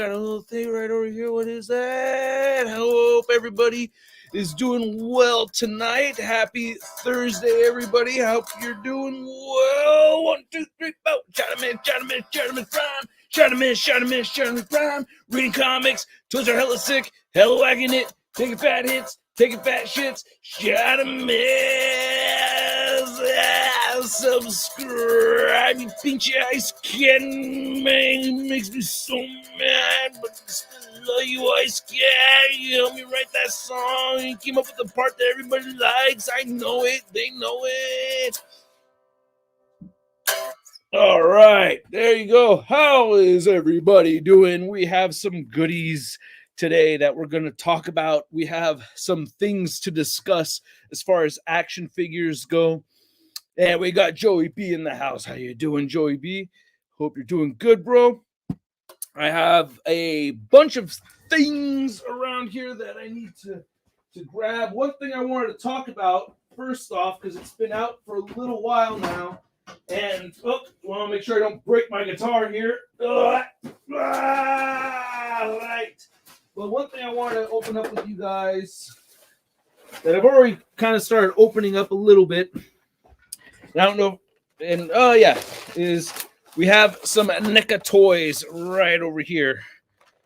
got a little thing right over here. What is that? I hope everybody is doing well tonight. Happy Thursday, everybody. I hope you're doing well. 1, 2, 3, 4. Shartimus Prime. Reading comics. Toys are hella sick. Hella wagging it. Taking fat hits. Taking fat shits. Shartimus. Subscribe, you pinchy ice can, man. Makes me so mad, but I still love you, Ice Cat. You helped me write that song. You came up with the part that everybody likes. I know it. They know it. All right, there you go. How is everybody doing? We have some goodies today that we're going to talk about. We have some things to discuss as far as action figures go. And we got Joey B in the house. How you doing, Joey B? Hope you're doing good, bro. I have a bunch of things around here that I need to grab. One thing I wanted to talk about, first off, because it's been out for a little while now. And, I want to make sure I don't break my guitar here. Right. But one thing I wanted to open up with you guys that I've already kind of started opening up a little bit. I don't know, and is we have some NECA toys right over here.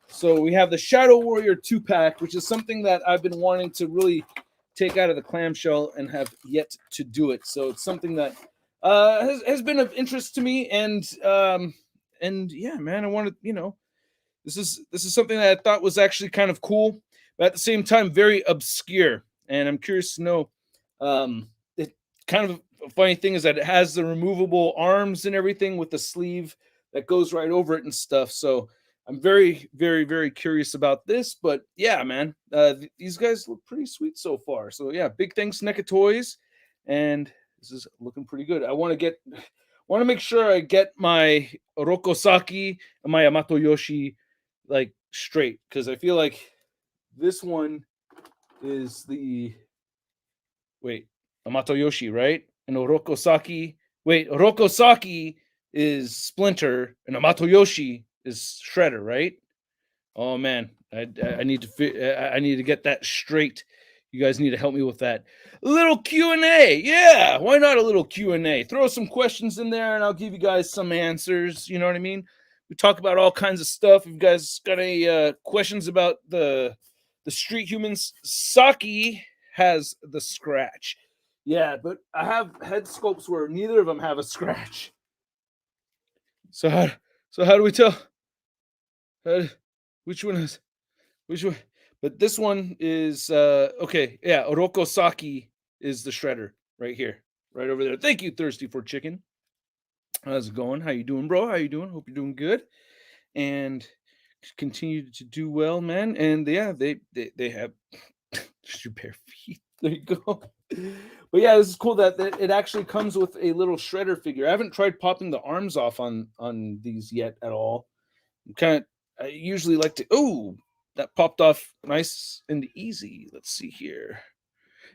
So we have the Shadow Warrior 2-pack, which is something that I've been wanting to really take out of the clamshell and have yet to do it. So it's something that has been of interest to me, and yeah, man, I wanted, this is something that I thought was actually kind of cool, but at the same time very obscure, and I'm curious to know. It kind of a funny thing is that it has the removable arms and everything with the sleeve that goes right over it and stuff. So I'm very, very, very curious about this. But yeah, man, these guys look pretty sweet so far. So yeah, big thanks, NECA Toys, and this is looking pretty good. I want to make sure I get my Orokosaki and my Yamato Yoshi like straight, because I feel like this one is the Yamato Yoshi, right? And Orokosaki is Splinter, and Yamato Yoshi is Shredder, right? Oh man, I need to get that straight. You guys need to help me with that. A little Q&A. Yeah, why not a little Q&A? Throw some questions in there and I'll give you guys some answers. You know what I mean? We talk about all kinds of stuff. If you guys got any questions about the Street Humans, Saki has the scratch. Yeah, but I have head sculpts where neither of them have a scratch. So how do we tell? Which one? But this one is okay. Yeah, Orokosaki is the Shredder right here, right over there. Thank you, Thirsty for Chicken. How's it going? How you doing, bro? How you doing? Hope you're doing good, and continue to do well, man. And yeah, they have two pair of feet. There you go. But yeah, this is cool that it actually comes with a little Shredder figure. I haven't tried popping the arms off on these yet at all. I usually like to. Oh, that popped off nice and easy. Let's see here.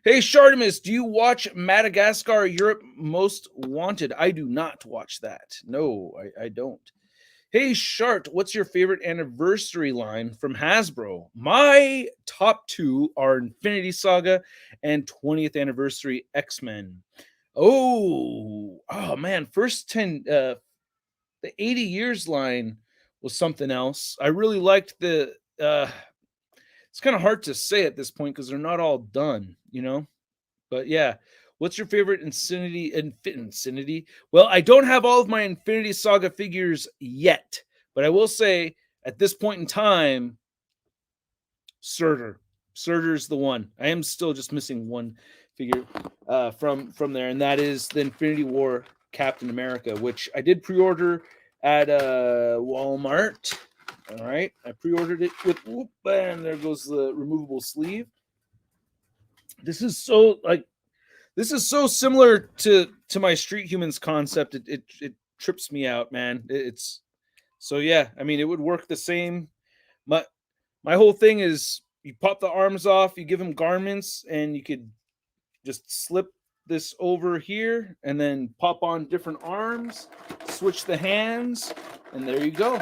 Hey, Shartimus, do you watch Madagascar Europe Most Wanted? I do not watch that. No, I don't. Hey, Shart, what's your favorite anniversary line from Hasbro? My top two are Infinity Saga and 20th Anniversary X-Men. Oh man, first 10, the 80 years line was something else. I really liked the, it's kind of hard to say at this point because they're not all done, But yeah, what's your favorite Infinity? Well, I don't have all of my Infinity Saga figures yet, but I will say at this point in time, Surtur's the one. I am still just missing one figure from there, and that is the Infinity War Captain America, which I did pre-order at Walmart. All right, I pre-ordered it with and there goes the removable sleeve. This is so similar to my Street Humans concept. It trips me out, man. It's so yeah. I mean, it would work the same. My whole thing is you pop the arms off, you give them garments, and you could just slip this over here and then pop on different arms, switch the hands, and there you go.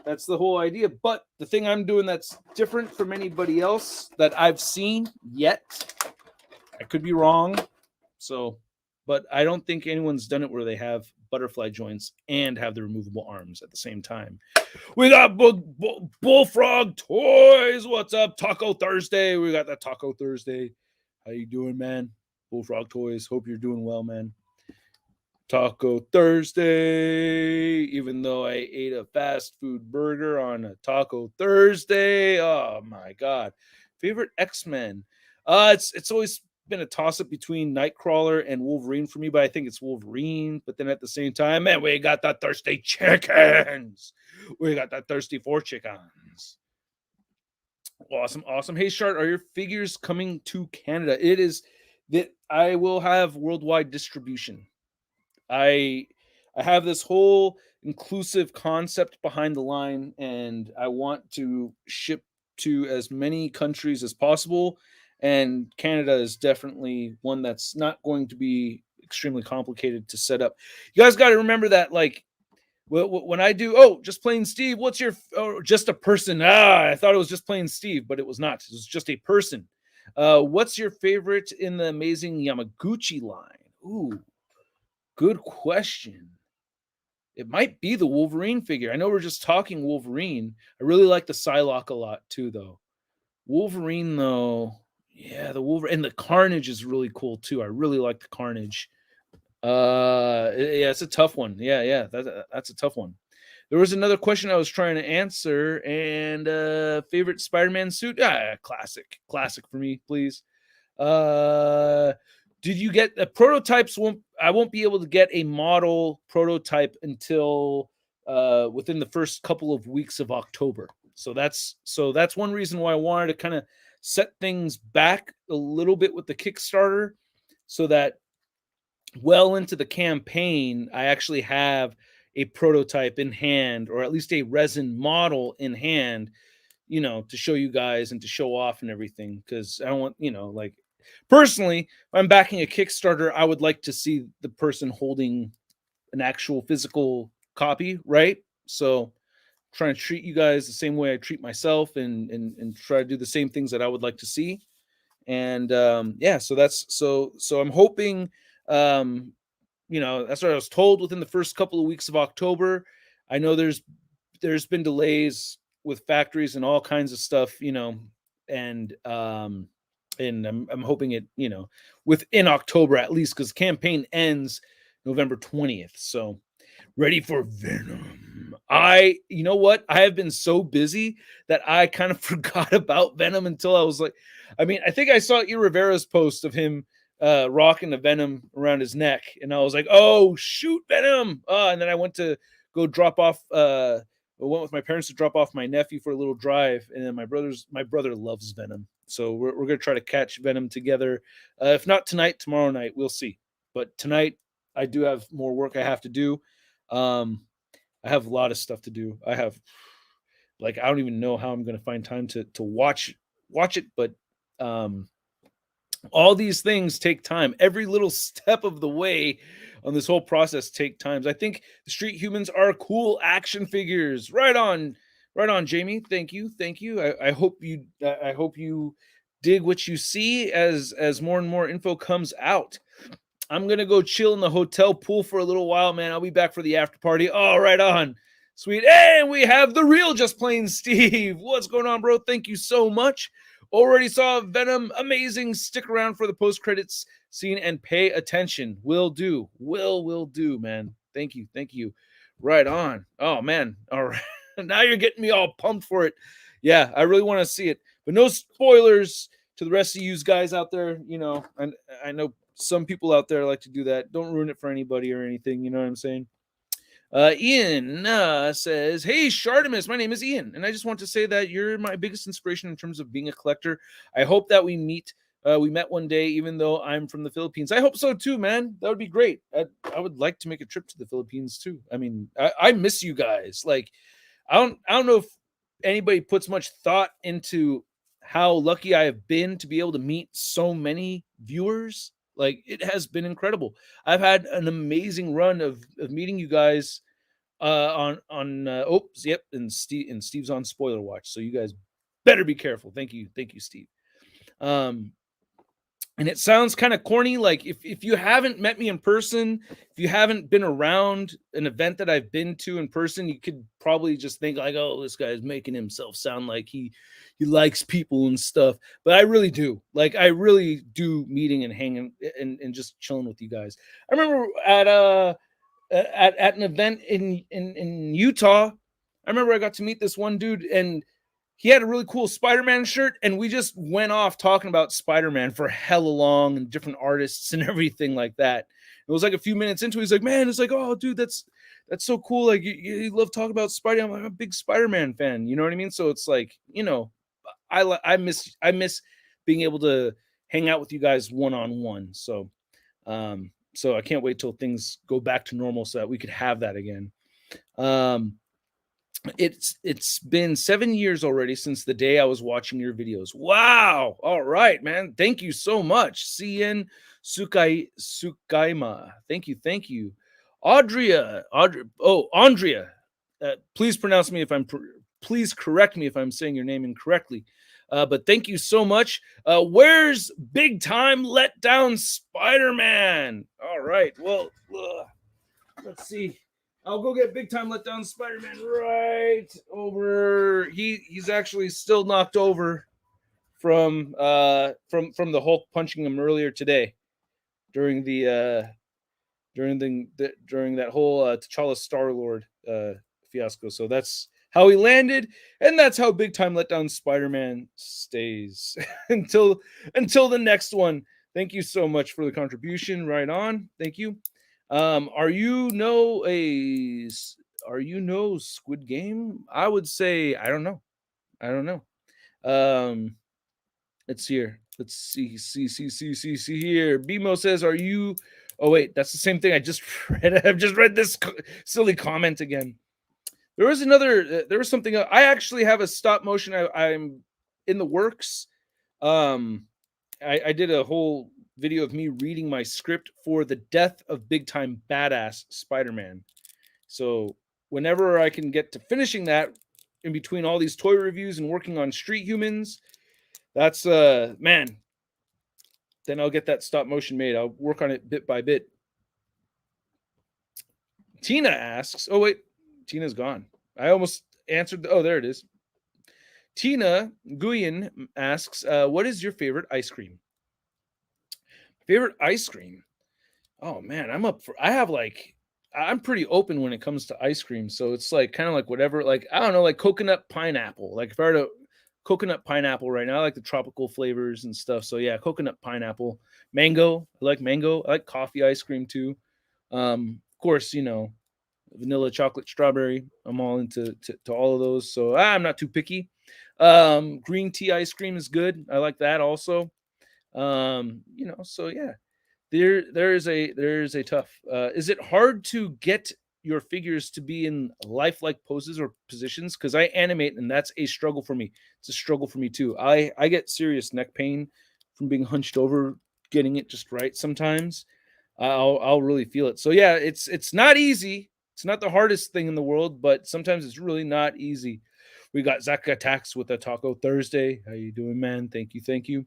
That's the whole idea. But the thing I'm doing that's different from anybody else that I've seen yet, I could be wrong. So, but I don't think anyone's done it where they have butterfly joints and have the removable arms at the same time. We got Bullfrog Toys. What's up? Taco Thursday. We got that Taco Thursday. How you doing, man? Bullfrog Toys. Hope you're doing well, man. Taco Thursday. Even though I ate a fast food burger on a Taco Thursday. Oh my god. Favorite X-Men. It's always been a toss-up between Nightcrawler and Wolverine for me, but I think it's Wolverine. But then at the same time, man, we got that thirsty chickens. We got that thirsty for chickens. Awesome. Hey, Shart, are your figures coming to Canada? It is that I will have worldwide distribution. I have this whole inclusive concept behind the line, and I want to ship to as many countries as possible. And Canada is definitely one that's not going to be extremely complicated to set up. You guys got to remember that, like, when I do, just plain Steve, what's your, just a person? I thought it was just plain Steve, but it was not. It was just a person. What's your favorite in the Amazing Yamaguchi line? Ooh, good question. It might be the Wolverine figure. I know we're just talking Wolverine. I really like the Psylocke a lot too, though. Wolverine, though, yeah, the Wolverine and the Carnage is really cool too. I really like the Carnage. Yeah, it's a tough one. Yeah, that's a tough one. There was another question I was trying to answer, and favorite Spider-Man suit? Classic for me, please. Did you get the prototypes? I won't be able to get a model prototype until within the first couple of weeks of October. So that's one reason why I wanted to kind of set things back a little bit with the Kickstarter, so that well into the campaign, I actually have a prototype in hand, or at least a resin model in hand, to show you guys and to show off and everything. Because I don't want, like, personally, if I'm backing a Kickstarter, I would like to see the person holding an actual physical copy, right? So trying to treat you guys the same way I treat myself, and try to do the same things that I would like to see. And so that's so I'm hoping, that's what I was told, within the first couple of weeks of October. I know there's been delays with factories and all kinds of stuff, and I'm hoping it, within October at least, because campaign ends November 20th. So ready for Venom. You know what? I have been so busy that I kind of forgot about Venom until I was like, I think I saw Rivera's post of him rocking the Venom around his neck, and I was like, oh shoot, Venom. And then I went to go drop off, I went with my parents to drop off my nephew for a little drive, and then my brother loves Venom, so we're gonna try to catch Venom together. If not tonight, tomorrow night, we'll see. But tonight I do have more work I have to do. I have a lot of stuff to do. I have, like, I don't even know how I'm going to find time to watch it, but all these things take time. Every little step of the way on this whole process take times. I think the Street Humans are cool action figures. Right on, Jamie. Thank you. I hope you dig what you see as more and more info comes out. I'm going to go chill in the hotel pool for a little while, man. I'll be back for the after party. Oh, right on. Sweet. And we have the real Just Plain Steve. What's going on, bro? Thank you so much. Already saw Venom. Amazing. Stick around for the post-credits scene and pay attention. Will do. Will do, man. Thank you. Right on. Oh, man. All right. Now you're getting me all pumped for it. Yeah, I really want to see it. But no spoilers to the rest of you guys out there. And I know some people out there like to do that. Don't ruin it for anybody or anything. You know what I'm saying? Ian says, hey, Shartimus, my name is Ian, and I just want to say that you're my biggest inspiration in terms of being a collector. I hope that we met one day, even though I'm from the Philippines. I hope so too, man. That would be great. I would like to make a trip to the Philippines too. I miss you guys. Like, I don't know if anybody puts much thought into how lucky I have been to be able to meet so many viewers. Like, it has been incredible. I've had an amazing run of meeting you guys Oops, yep, and Steve's on spoiler watch, so you guys better be careful. Thank you, Steve. And it sounds kind of corny. Like if you haven't met me in person, if you haven't been around an event that I've been to in person, you could probably just think like, oh, this guy's making himself sound like he likes people and stuff. But I really do. Like I really do meeting and hanging and just chilling with you guys. I remember at an event in Utah. I remember I got to meet this one dude, and he had a really cool Spider-Man shirt, and we just went off talking about Spider-Man for hella long and different artists and everything like that. It was like a few minutes into it, he's like, man, it's like, oh, dude, that's so cool. Like you love talking about Spidey. I'm like, I'm a big Spider-Man fan. You know what I mean? So it's like, I miss being able to hang out with you guys one-on-one. So I can't wait till things go back to normal so that we could have that again. It's been 7 years already since the day I was watching your videos. Wow. All right, man. Thank you so much. CN Sukaima. Thank you. Andrea. Please please correct me if I'm saying your name incorrectly. But thank you so much. Where's Big Time Letdown Spider-Man? All right. Well, let's see. I'll go get Big Time Letdown Spider-Man right over. He's actually still knocked over from the Hulk punching him earlier today during the during that whole T'Challa Star-Lord fiasco. So that's how he landed, and that's how Big Time Letdown Spider-Man stays until the next one. Thank you so much for the contribution. Right on. Thank you. Are you Squid Game? I would say I don't know. Let's here. Let's see here. BMO says, "Are you?" Oh wait, that's the same thing I just read. I've just read this silly comment again. There was something. I actually have a stop motion. I'm in the works. I did a whole video of me reading my script for the Death of Big Time Badass Spider-Man. So whenever I can get to finishing that in between all these toy reviews and working on Street Humans, that's man, then I'll get that stop motion made. I'll work on it bit by bit. Tina asks, oh wait, Tina's gone. I almost answered. Oh, there it is. Tina Guyen asks, what is your favorite ice cream? Favorite ice cream? Oh man, I'm pretty open when it comes to ice cream. So it's like kind of like whatever, like I don't know, like coconut pineapple. Like if I were to coconut pineapple right now, I like the tropical flavors and stuff. So yeah, coconut pineapple. Mango. I like mango. I like coffee ice cream too. Of course, vanilla, chocolate, strawberry. I'm all into all of those. So I'm not too picky. Green tea ice cream is good. I like that also. So yeah, there is a tough. Is it hard to get your figures to be in lifelike poses or positions? Because I animate, and that's a struggle for me. It's a struggle for me too. I get serious neck pain from being hunched over, getting it just right. Sometimes I'll really feel it. So yeah, it's not easy. It's not the hardest thing in the world, but sometimes it's really not easy. We got Zach Attacks with a Taco Thursday. How you doing, man? Thank you.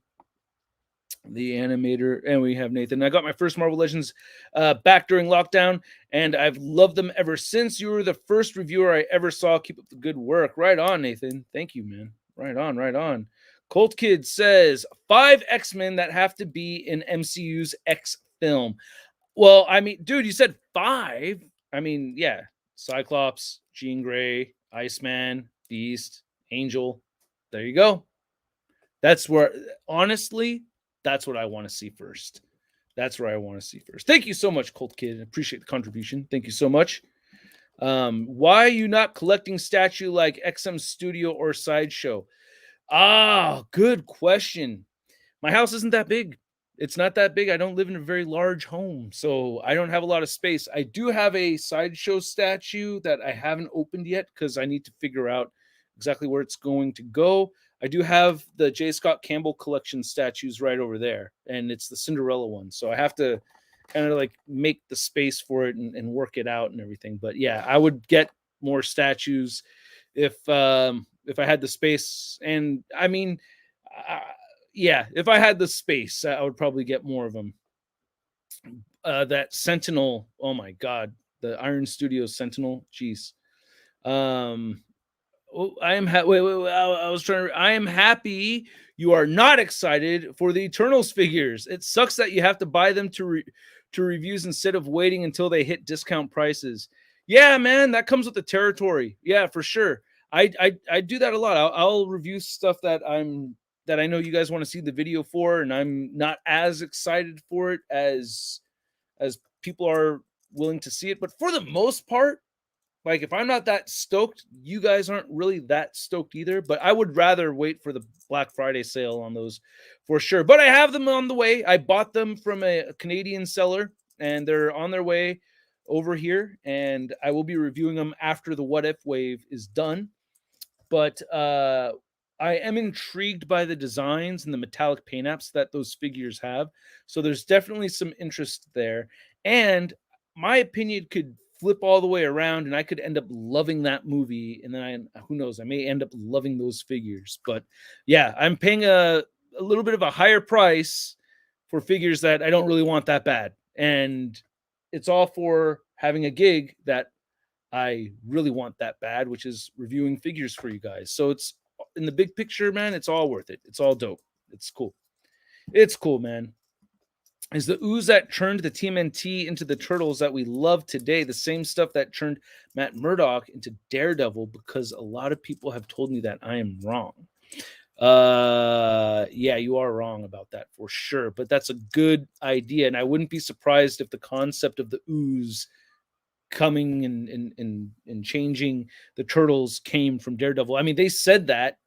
The animator, and we have Nathan. I got my first Marvel Legends back during lockdown, and I've loved them ever since. You were the first reviewer I ever saw. Keep up the good work. Right on, Nathan. Thank you, man. Right on. Colt Kid says 5 X-Men that have to be in MCU's X film. Well, I mean, dude, you said 5. I mean, yeah, Cyclops, Jean Grey, Iceman, Beast, Angel. There you go. That's where, honestly, that's what I want to see first. Thank you so much, Colt Kid. I appreciate the contribution. Thank you so much. Why are you not collecting statue like XM Studio or Sideshow? Good question. My house isn't that big. It's not that big. I don't live in a very large home, so I don't have a lot of space. I do have a Sideshow statue that I haven't opened yet because I need to figure out exactly where it's going to go. I do have the J. Scott Campbell collection statues right over there, and it's the Cinderella one. So I have to kind of like make the space for it and work it out and everything. But yeah, I would get more statues if I had the space. And I mean, uh, yeah, if I had the space, I would probably get more of them. That Sentinel, oh my god, the Iron Studios Sentinel, jeez. Oh, I am wait, I was trying to. I am happy you are not excited for the Eternals figures. It sucks that you have to buy them to reviews instead of waiting until they hit discount prices. Yeah, man, that comes with the territory. Yeah, for sure. I do that a lot. I'll review stuff that I know you guys want to see the video for, and I'm not as excited for it as people are willing to see it. But for the most part, like if I'm not that stoked, you guys aren't really that stoked either. But I would rather wait for the Black Friday sale on those for sure. But I have them on the way. I bought them from a Canadian seller, and they're on their way over here. And I will be reviewing them after the What If wave is done. But I am intrigued by the designs and the metallic paint apps that those figures have. So there's definitely some interest there. And my opinion could flip all the way around, and I could end up loving that movie. And then who knows, I may end up loving those figures. But yeah, I'm paying a little bit of a higher price for figures that I don't really want that bad. And it's all for having a gig that I really want that bad, which is reviewing figures for you guys. So it's in the big picture, man, it's all worth it. It's all dope. It's cool. It's cool, man. Is the ooze that turned the TMNT into the turtles that we love today the same stuff that turned Matt Murdock into Daredevil? Because a lot of people have told me that I am wrong. Yeah, you are wrong about that for sure. But that's a good idea, and I wouldn't be surprised if the concept of the ooze coming and changing the turtles came from Daredevil. I mean, they said that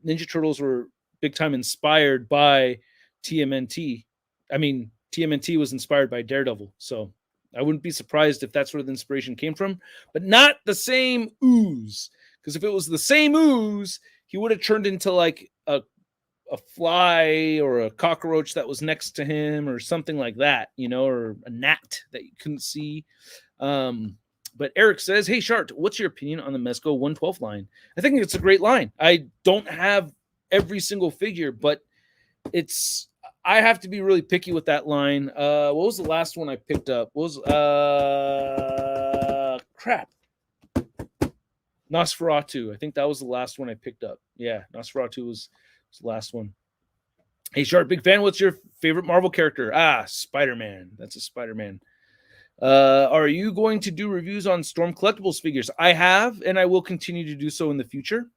Ninja Turtles were big time inspired by TMNT. I mean, TMNT was inspired by Daredevil, so I wouldn't be surprised if that's where the inspiration came from, but not the same ooze. Because if it was the same ooze, he would have turned into like a fly or a cockroach that was next to him or something like that, you know, or a gnat that you couldn't see. But Eric says, hey, Shart, what's your opinion on the Mezco 112 line? I think it's a great line. I don't have every single figure, but I have to be really picky with that line. What was the last one I picked up? What was crap. Nosferatu. I think that was the last one I picked up. Yeah, Nosferatu was the last one. Hey, Sharp, big fan. What's your favorite Marvel character? Spider-Man. That's a Spider-Man. Are you going to do reviews on Storm Collectibles figures? I have, and I will continue to do so in the future.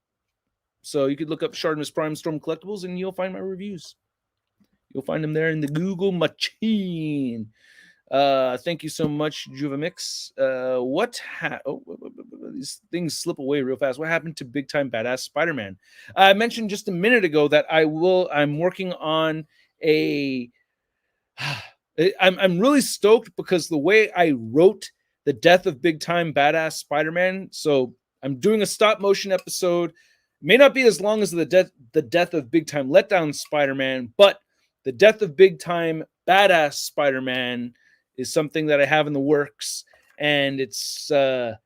So you could look up ShartimusPrime Storm Collectibles, and you'll find my reviews. You'll find them there in the Google machine. Thank you so much, Juvamix. These things slip away real fast. What happened to Big Time Badass Spider-Man? I mentioned just a minute ago that I'm working on a. I'm really stoked because the way I wrote the death of Big Time Badass Spider-Man. So I'm doing a stop motion episode. May not be as long as the death of Big Time Letdown Spider-Man, but the death of Big Time Badass Spider-Man is something that I have in the works, and it's the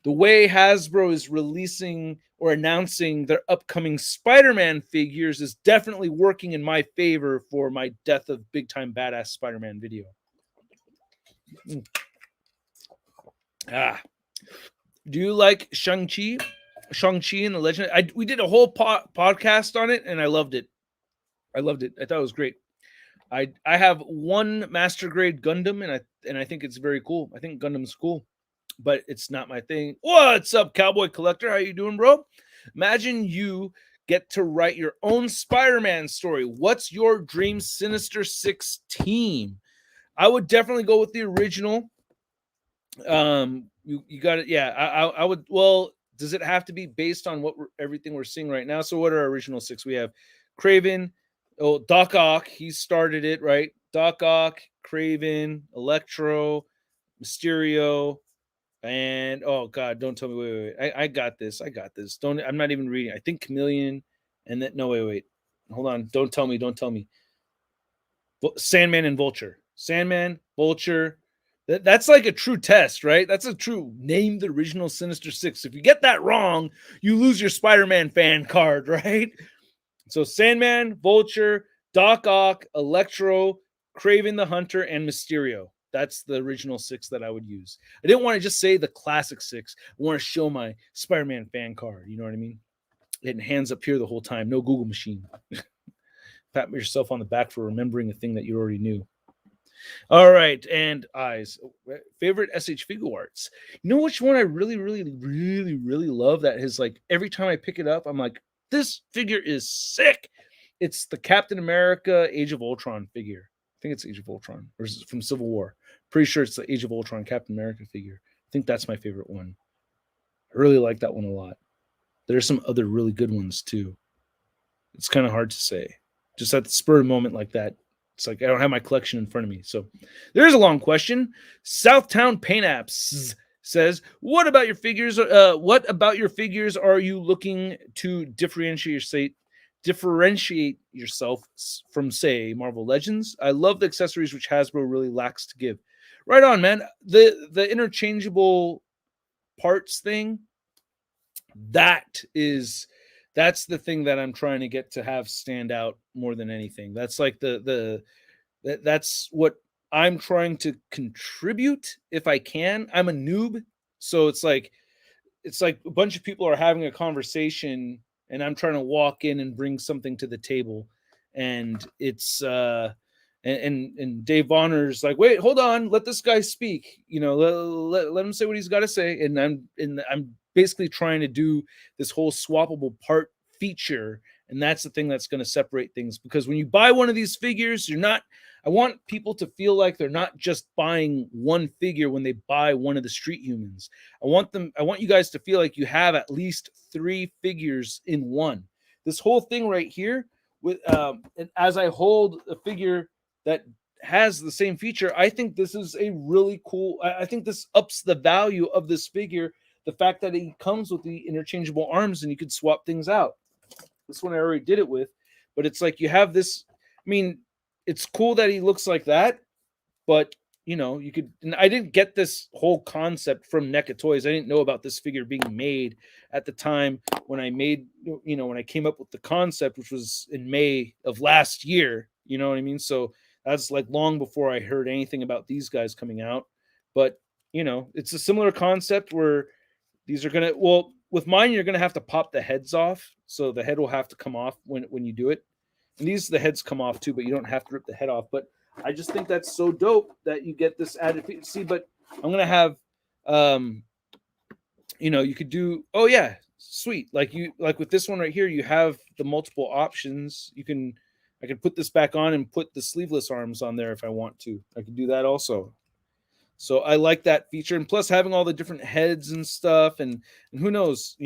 way Hasbro is releasing or announcing their upcoming Spider-Man figures is definitely working in my favor for my Death of Big Time Badass Spider-Man video. Do you like Shang-Chi and the Legend? We did a whole podcast on it, and I loved it. I thought it was great. I have one master grade Gundam, and I think it's very cool. I think Gundam's cool, but it's not my thing. What's up, Cowboy Collector? How you doing, bro? Imagine you get to write your own Spider-Man story. What's your dream Sinister Six team? I would definitely go with the original. You got it. Yeah, I would. Well, does it have to be based on everything we're seeing right now? So what are our original six? We have Craven. Oh, Doc Ock, he started it, right? Doc Ock, Craven, Electro, Mysterio, and oh god, don't tell me. Wait. I got this. I'm not even reading. I think Chameleon, and then no, wait. Hold on. Don't tell me. Sandman and Vulture. Sandman, Vulture. That's like a true test, right? That's a true name the original Sinister Six. If you get that wrong, you lose your Spider-Man fan card, right? So Sandman, Vulture, Doc Ock, Electro, Kraven the Hunter, and Mysterio. That's the original six that I would use. I didn't want to just say the classic six. I want to show my Spider-Man fan card. You know what I mean? And hands up here the whole time. No Google machine. Pat yourself on the back for remembering a thing that you already knew. All right, and eyes. Favorite SH Figuarts. You know which one I really love? That is like every time I pick it up, I'm like, this figure is sick. It's the Captain America Age of Ultron figure. I think it's Age of Ultron, or is it from Civil War? Pretty sure it's the Age of Ultron Captain America figure. I think that's my favorite one. I really like that one a lot. There's some other really good ones too. It's kind of hard to say. Just at the spur of the moment like that, it's like I don't have my collection in front of me. So there's a long question. Southtown Paint Apps says, "What about your figures? What about your figures are you looking to differentiate yourself from, say, Marvel Legends? I love the accessories which Hasbro really lacks to give." Right on, man. The interchangeable parts thing, that's the thing that I'm trying to get to have stand out more than anything. That's like that's what I'm trying to contribute if I can. I'm a noob, so it's like a bunch of people are having a conversation and I'm trying to walk in and bring something to the table, and it's and Dave Bonner's like, wait, hold on, let this guy speak. You know, let him say what he's got to say, and I'm basically trying to do this whole swappable part feature, and that's the thing that's going to separate things. Because when you buy one of these figures, I want people to feel like they're not just buying one figure when they buy one of the Street Humans. I want you guys to feel like you have at least 3 figures in one. This whole thing right here, with and as I hold a figure that has the same feature, I think this is a really cool. I think this ups the value of this figure. The fact that it comes with the interchangeable arms and you could swap things out. This one I already did it with, but it's like you have this. I mean, it's cool that he looks like that, but you know, you could. And I didn't get this whole concept from NECA Toys. I didn't know about this figure being made at the time when I made, when I came up with the concept, which was in May of last year. You know what I mean? So that's like long before I heard anything about these guys coming out. But it's a similar concept where these are gonna. Well, with mine, you're gonna have to pop the heads off, so the head will have to come off when you do it. And the heads come off too, but you don't have to rip the head off. But I just think that's so dope that you get this added. See, but I'm gonna have, you could do. Oh yeah, sweet. Like with this one right here, you have the multiple options. I can put this back on and put the sleeveless arms on there if I want to. I can do that also. So I like that feature, and plus having all the different heads and stuff, and who knows,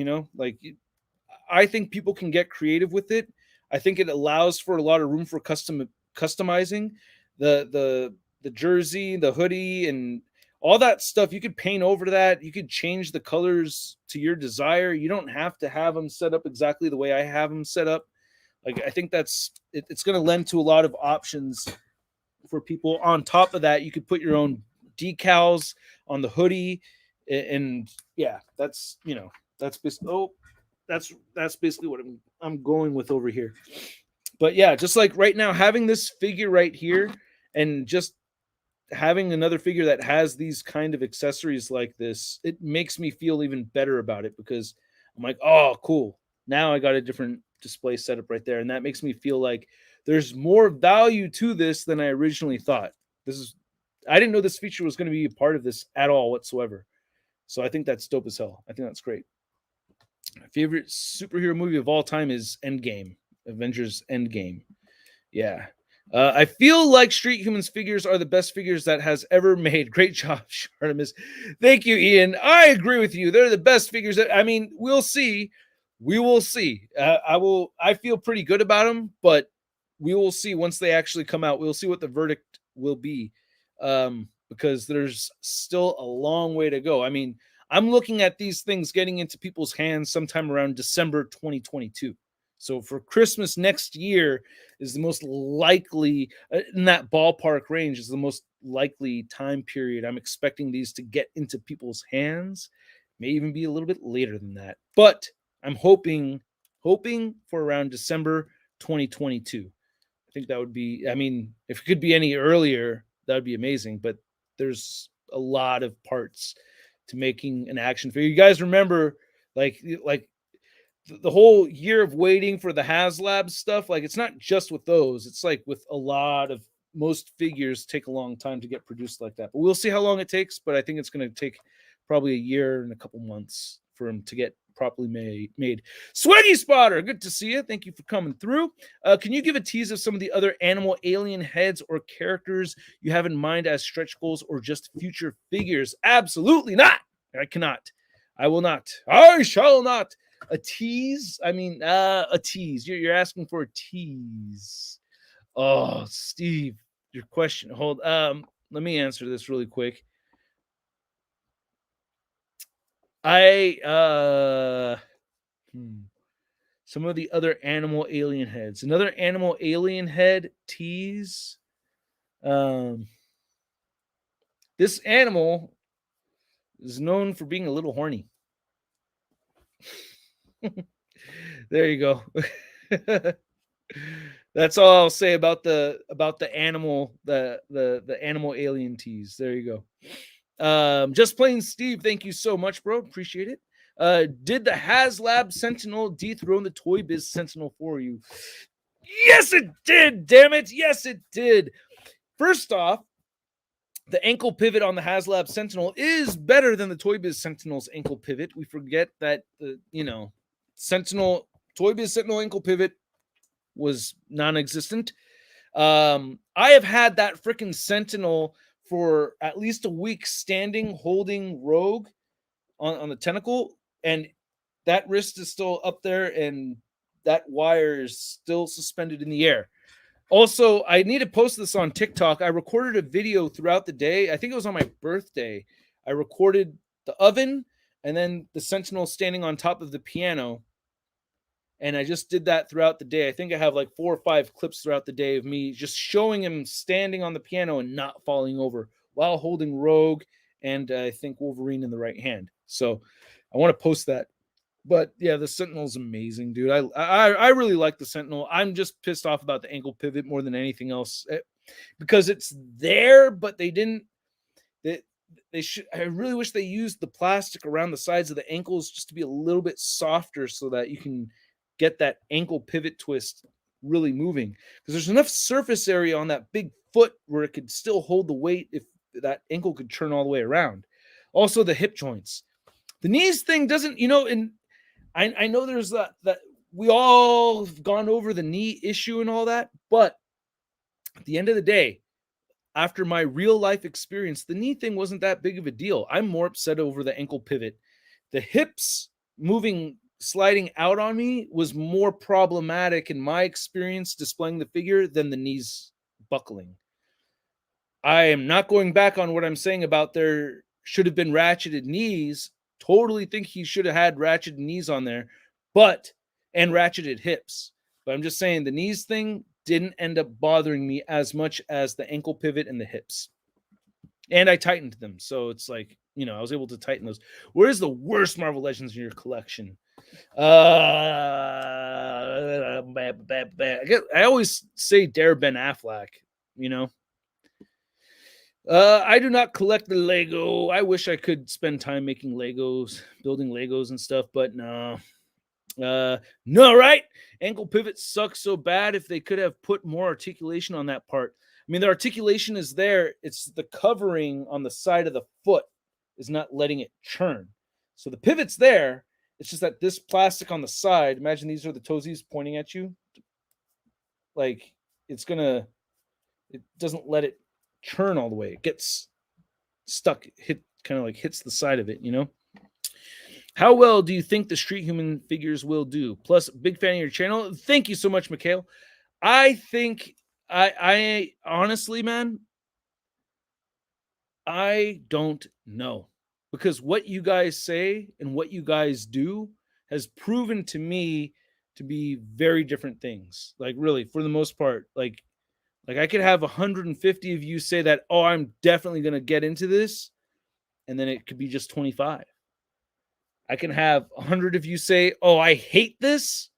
I think people can get creative with it. I think it allows for a lot of room for customizing the jersey, the hoodie, and all that stuff. You could paint over that. You could change the colors to your desire. You don't have to have them set up exactly the way I have them set up. Like, I think it's going to lend to a lot of options for people. On top of that, you could put your own decals on the hoodie, and yeah, that's basically, that's basically what I'm going with over here. But yeah, just like right now, having this figure right here, and just having another figure that has these kind of accessories like this, it makes me feel even better about it, because I'm like, oh, cool. Now I got a different display setup right there, and that makes me feel like there's more value to this than I originally thought. I didn't know this feature was going to be a part of this at all whatsoever. So I think that's dope as hell. I think that's great. My favorite superhero movie of all time is Endgame, Avengers Endgame. Yeah. I feel like Street Humans figures are the best figures that has ever made. Great job, Shartimus. Thank you, Ian. I agree with you. They're the best figures. We'll see. We will see. I feel pretty good about them, but we will see once they actually come out. We'll see what the verdict will be, because there's still a long way to go. I'm looking at these things getting into people's hands sometime around December 2022. So for Christmas next year is the most likely in that ballpark range is the most likely time period I'm expecting these to get into people's hands. May even be a little bit later than that. But I'm hoping for around December 2022. I think that would be, I mean, if it could be any earlier, that would be amazing. But there's a lot of parts to making an action figure. You guys remember, like the whole year of waiting for the HasLab stuff, like it's not just with those. It's like with a lot of most figures take a long time to get produced like that. But we'll see how long it takes. But I think it's going to take probably a year and a couple months for them to get properly made. Swaggy Spotter, good to see you. Thank you for coming through. Can you give a tease of some of the other animal alien heads or characters you have in mind as stretch goals or just future figures? Absolutely not. I cannot. I will not. I shall not. A tease? I mean, a tease. You're asking for a tease. Oh, Steve, your question. Hold. Let me answer this really quick. Some of the other animal alien heads. Another animal alien head tease. This animal is known for being a little horny. There you go. That's all I'll say about the animal, the animal alien tease. There you go. Just plain Steve, thank you so much, bro. Appreciate it. Did the HasLab Sentinel dethrone the Toy Biz Sentinel for you? Yes, it did. Damn it. Yes, it did. First off, the ankle pivot on the HasLab Sentinel is better than the Toy Biz Sentinel's ankle pivot. We forget that Sentinel Toy Biz Sentinel ankle pivot was non-existent. I have had that freaking Sentinel for at least a week standing, holding Rogue on the tentacle, and that wrist is still up there, and that wire is still suspended in the air. Also, I need to post this on TikTok. I recorded a video throughout the day. I think it was on my birthday. I recorded the oven and then the Sentinel standing on top of the piano. And I just did that throughout the day. I think I have like 4 or 5 clips throughout the day of me just showing him standing on the piano and not falling over while holding Rogue and I think Wolverine in the right hand. So I want to post that. But yeah, the Sentinel's amazing, dude. I really like the Sentinel. I'm just pissed off about the ankle pivot more than anything else because it's there, but they didn't. They should. I really wish they used the plastic around the sides of the ankles just to be a little bit softer so that you can get that ankle pivot twist really moving. Because there's enough surface area on that big foot where it could still hold the weight if that ankle could turn all the way around. Also, the hip joints. The knees thing doesn't, and I know there's that we all have gone over the knee issue and all that, but at the end of the day, after my real life experience, the knee thing wasn't that big of a deal. I'm more upset over the ankle pivot. The hips sliding out on me was more problematic in my experience displaying the figure than the knees buckling. I am not going back on what I'm saying about there should have been ratcheted knees. Totally think he should have had ratcheted knees on there, and ratcheted hips. But I'm just saying the knees thing didn't end up bothering me as much as the ankle pivot and the hips. And I tightened them. So it's like, I was able to tighten those. Where's the worst Marvel Legends in your collection? I always say Dare Ben Affleck, I do not collect the Lego. I wish I could spend time making Legos, building Legos and stuff, but no. No, right? Ankle pivot sucks so bad. If they could have put more articulation on that part. I mean, the articulation is there. It's the covering on the side of the foot is not letting it churn. So the pivot's there. It's just that this plastic on the side, imagine these are the toesies pointing at you. Like, it doesn't let it churn all the way. It gets stuck, hits the side of it, How well do you think the Street Human figures will do? Plus, big fan of your channel. Thank you so much, Mikhail. I think I honestly, man, I don't know, because what you guys say and what you guys do has proven to me to be very different things. Like really, for the most part, like I could have 150 of you say that, oh, I'm definitely going to get into this, and then it could be just 25. I can have 100 of you say, oh, I hate this,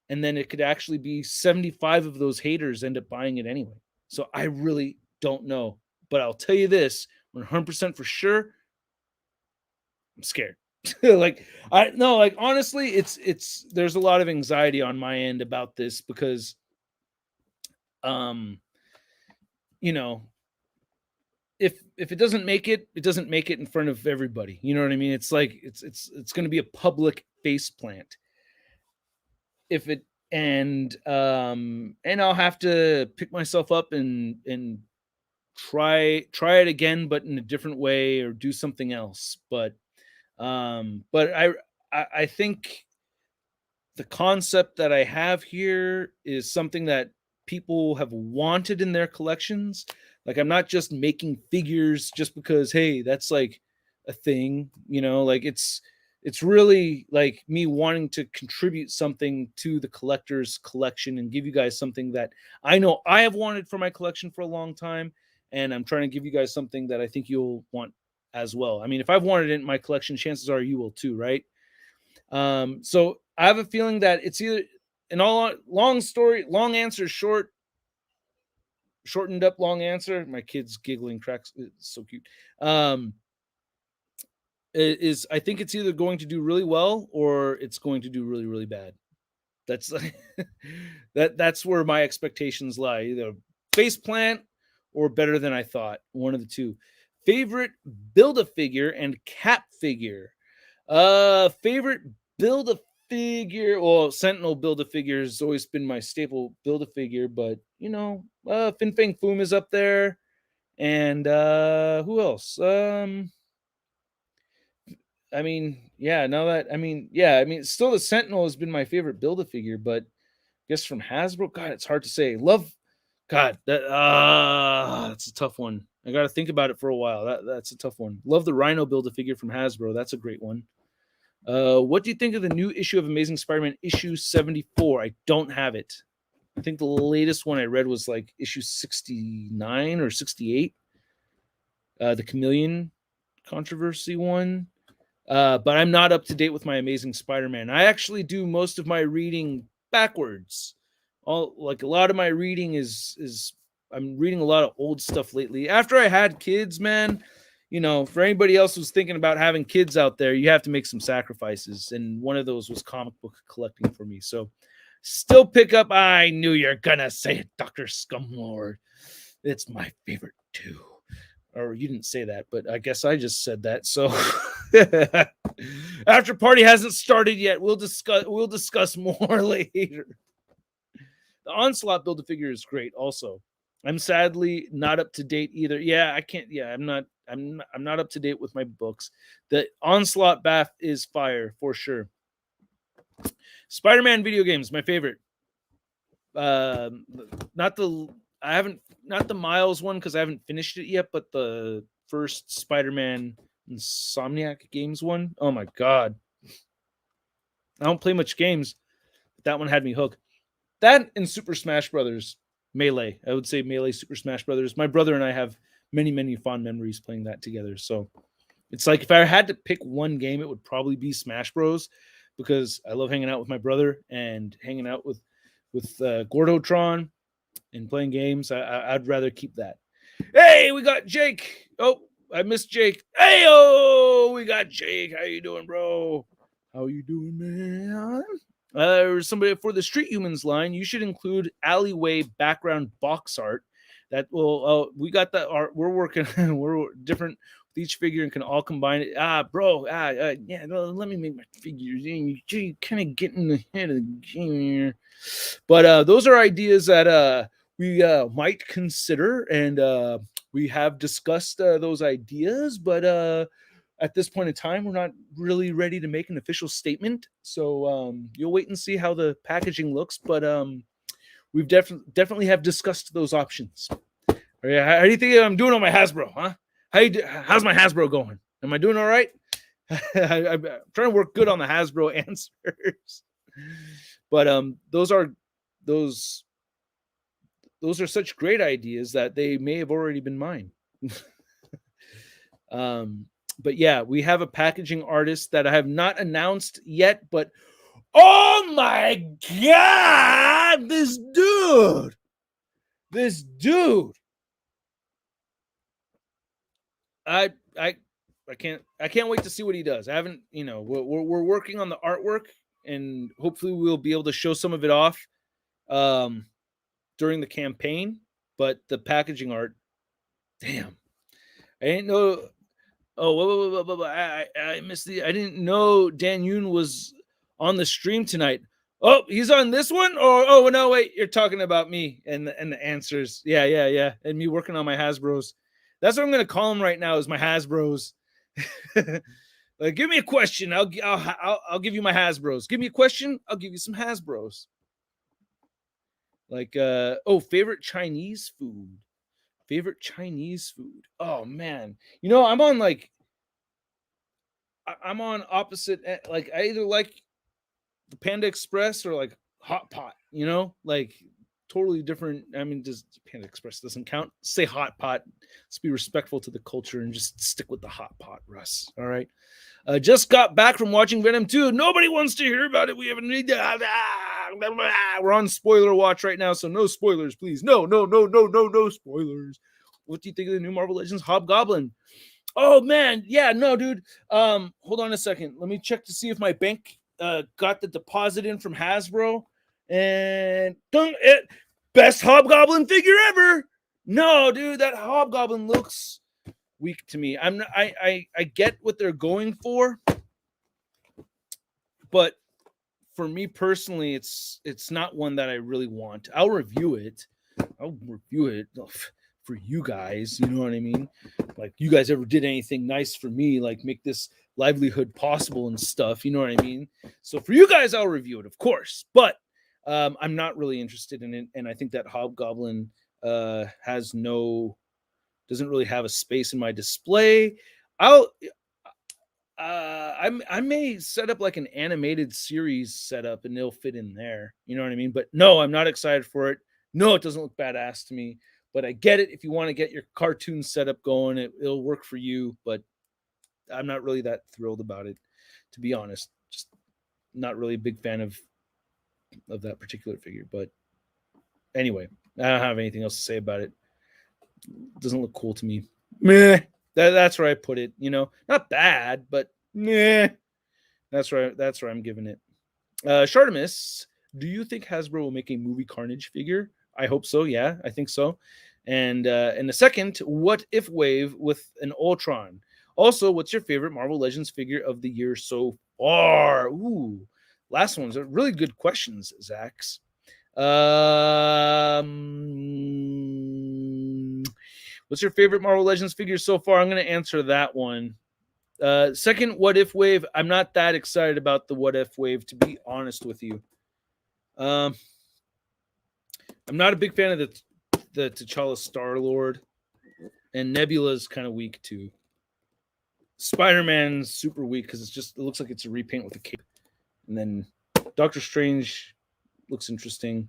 and then it could actually be 75 of those haters end up buying it anyway. So I really don't know, but I'll tell you this 100% for sure. I'm scared. Like honestly, it's there's a lot of anxiety on my end about this because you know, if it doesn't make it, it doesn't make it in front of everybody. You know what I mean? It's like it's going to be a public face plant. If it and I'll have to pick myself up and try it again, but in a different way or do something else. But I think the concept that I have here is something that people have wanted in their collections. Like I'm not just making figures just because, hey, that's like a thing, you know, like it's really like me wanting to contribute something to the collector's collection and give you guys something that I know I have wanted for my collection for a long time. And I'm trying to give you guys something that I think you'll want as well. I mean, if I've wanted it in my collection, chances are you will too, right? So I have a feeling that it's either an all long story, long answer, shortened up long answer. My kid's giggling cracks. It's so cute. Is I think it's either going to do really well or it's going to do really, really bad. That's that's where my expectations lie. Either face plant or better than I thought. One of the two. Favorite Build-A-Figure and Cap figure. Favorite Build-A-Figure. Well, Sentinel Build-A-Figure has always been my staple Build-A-Figure, but you know, Fin Fang Foom is up there. And who else? I mean, yeah, still the Sentinel has been my favorite Build-A-Figure, but I guess from Hasbro, God, it's hard to say. God, that's a tough one. I got to think about it for a while. That's a tough one. Love the Rhino Build-A-Figure from Hasbro. That's a great one. What do you think of the new issue of Amazing Spider-Man issue 74? I don't have it. I think the latest one I read was like issue 69 or 68. The Chameleon controversy one. But I'm not up to date with my Amazing Spider-Man. I actually do most of my reading backwards. A lot of my reading is I'm reading a lot of old stuff lately. After I had kids, man, you know, for anybody else who's thinking about having kids out there, you have to make some sacrifices. And one of those was comic book collecting for me. So still pick up. I knew you're gonna say it, Dr. Scumlord. It's my favorite too. Or you didn't say that, but I guess I just said that. So after party hasn't started yet. We'll discuss more later. The Onslaught Build-A-Figure is great also. I'm sadly not up to date either. Yeah, I can't. Yeah, I'm not up to date with my books. The Onslaught Bath is fire for sure. Spider-Man video games, my favorite. Not the Miles one because I haven't finished it yet, but the first Spider-Man Insomniac Games one. Oh my god. I don't play much games, but that one had me hooked. That and Super Smash Brothers Melee. I would say Melee Super Smash Brothers. My brother and I have many, many fond memories playing that together. So it's like if I had to pick one game, it would probably be Smash Bros. Because I love hanging out with my brother and hanging out with Gordotron and playing games. I'd rather keep that. Hey, we got Jake. Oh, I missed Jake. Hey, we got Jake. How you doing, bro? How you doing, man? Somebody for the Street Humans line, you should include alleyway background box art. That will. We got that art. We're working. We're different with each figure and can all combine it. Bro. Yeah. Let me make my figures. You kind of get in the head of the game here. But those are ideas that we might consider, and we have discussed those ideas. But at this point in time, we're not really ready to make an official statement. So you'll wait and see how the packaging looks. But we've definitely have discussed those options. How do you think I'm doing on my Hasbro, huh? How's my Hasbro going? Am I doing all right? I'm trying to work good on the Hasbro answers. But those those are such great ideas that they may have already been mine. um, but yeah, we have a packaging artist that I have not announced yet, but oh my god, this dude. I I I can't wait to see what he does. I haven't, we're working on the artwork, and hopefully we'll be able to show some of it off um during the campaign, but the packaging art, damn. I didn't know. Oh, whoa, I missed I didn't know Dan Yoon was on the stream tonight. Oh, he's on this one? Or oh no, wait, you're talking about me and the answers. Yeah. And me working on my Hasbros. That's what I'm gonna call them right now, is my Hasbros. Like, give me a question. I'll give you my Hasbros. Give me a question, I'll give you some Hasbros. Like favorite Chinese food. Favorite Chinese food. Oh man. I'm on I'm on opposite. Like, I either like the Panda Express or like Hot Pot. Like totally different. I mean, Panda Express doesn't count? Say Hot Pot. Let's be respectful to the culture and just stick with the Hot Pot, Russ. All right. Just got back from watching Venom 2. Nobody wants to hear about it. We haven't read that. We're on spoiler watch right now, so no spoilers, please. No spoilers. What do you think of the new Marvel Legends Hobgoblin? Oh man, yeah, no, dude. Hold on a second. Let me check to see if my bank got the deposit in from Hasbro. And best Hobgoblin figure ever. No, dude, that Hobgoblin looks weak to me. I get what they're going for, but for me personally, it's not one that I really want. I'll review it for you guys. You know what I mean? Like, you guys ever did anything nice for me, like make this livelihood possible and stuff. You know what I mean? So for you guys, I'll review it, of course. But I'm not really interested in it, and I think that Hobgoblin doesn't really have a space in my display. I may set up like an animated series setup, and they'll fit in there. You know what I mean? But no, I'm not excited for it. No, it doesn't look badass to me. But I get it. If you want to get your cartoon setup going, it'll work for you. But I'm not really that thrilled about it, to be honest. Just not really a big fan of that particular figure. But anyway, I don't have anything else to say about it. Doesn't look cool to me. Meh. That's where I put it. Not bad, but meh. That's where I'm giving it. Shartimus, do you think Hasbro will make a movie Carnage figure? I hope so. Yeah, I think so. And in the second, what if wave with an Ultron? Also, what's your favorite Marvel Legends figure of the year so far? Ooh, last ones are really good questions, Zax. What's your favorite Marvel Legends figure so far? I'm going to answer that one. Second, what if wave. I'm not that excited about the what if wave, to be honest with you. I'm not a big fan of the T'Challa Star-Lord, and Nebula's kind of weak too. Spider-Man's super weak because it looks like it's a repaint with a cape. And then Doctor Strange looks interesting.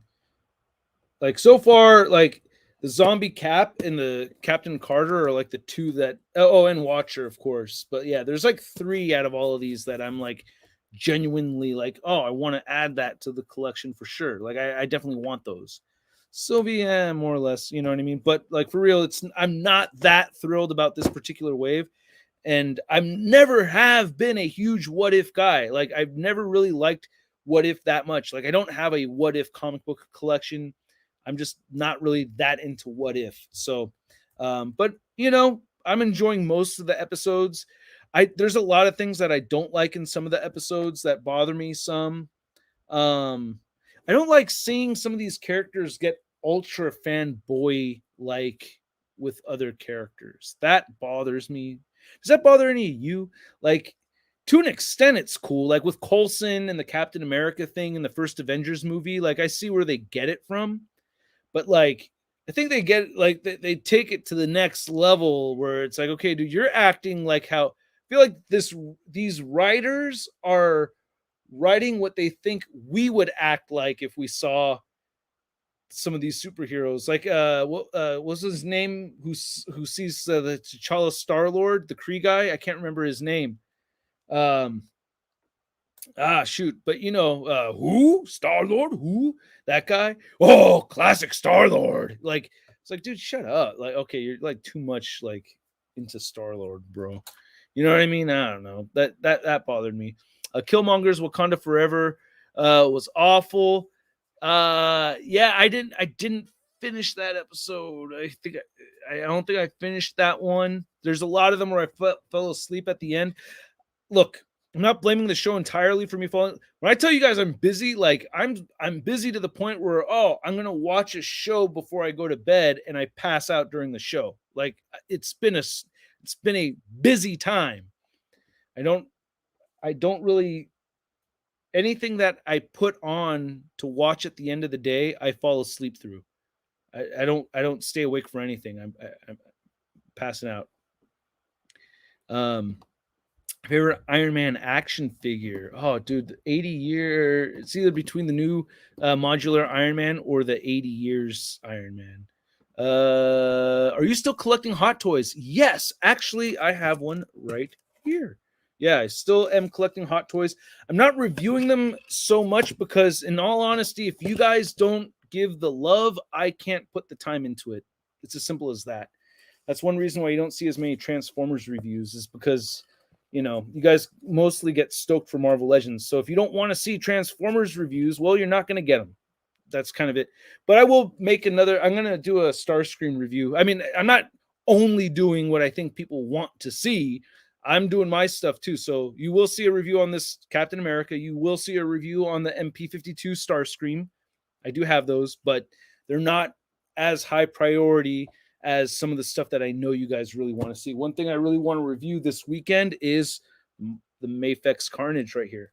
Like, so far, like the Zombie Cap and the Captain Carter are like the two that and Watcher, of course. But yeah, there's like 3 out of all of these that I'm like genuinely like, oh, I want to add that to the collection for sure. Like, I definitely want those. Sylvie, more or less, you know what I mean? But like, for real, I'm not that thrilled about this particular wave. And I never have been a huge what if guy. Like, I've never really liked what if that much. Like, I don't have a what if comic book collection. I'm just not really that into what if. So, but I'm enjoying most of the episodes. There's a lot of things that I don't like in some of the episodes that bother me some. I don't like seeing some of these characters get ultra fanboy like with other characters. That bothers me. Does that bother any of you? Like, to an extent, it's cool. Like with Coulson and the Captain America thing in the first Avengers movie, like, I see where they get it from. But like, I think they get like they take it to the next level where it's like, okay, dude, you're acting like how I feel like these writers are writing what they think we would act like if we saw some of these superheroes. Like what was his name? Who sees the T'Challa Star-Lord, the Kree guy? I can't remember his name. Shoot, but who? Star-Lord? Who? That guy? Oh, classic Star-Lord. Like, it's like, dude, shut up. Like, okay, you're like too much like into Star-Lord, bro. You know what I mean? I don't know. That bothered me. Killmonger's Wakanda Forever was awful. Yeah, I didn't finish that episode. I don't think I finished that one. There's a lot of them where I fell asleep at the end. Look, I'm not blaming the show entirely for me falling. When I tell you guys I'm busy, like I'm busy to the point where I'm gonna watch a show before I go to bed and I pass out during the show. Like it's been a busy time. I don't really, anything that I put on to watch at the end of the day, I fall asleep through. I don't stay awake for anything. I'm passing out. Favorite Iron Man action figure. Oh, dude, the 80 year. It's either between the new modular Iron Man or the 80 years Iron Man. Are you still collecting Hot Toys? Yes, actually, I have one right here. Yeah, I still am collecting Hot Toys. I'm not reviewing them so much because, in all honesty, if you guys don't give the love, I can't put the time into it. It's as simple as that. That's one reason why you don't see as many Transformers reviews, is because you guys mostly get stoked for Marvel Legends. So if you don't want to see Transformers reviews, well, you're not going to get them. That's kind of it. But I will make I'm going to do a Starscream review. I mean, I'm not only doing what I think people want to see. I'm doing my stuff too. So you will see a review on this Captain America. You will see a review on the MP52 Starscream. I do have those, but they're not as high priority as some of the stuff that I know you guys really want to see. One thing I really want to review this weekend is the Mafex Carnage right here.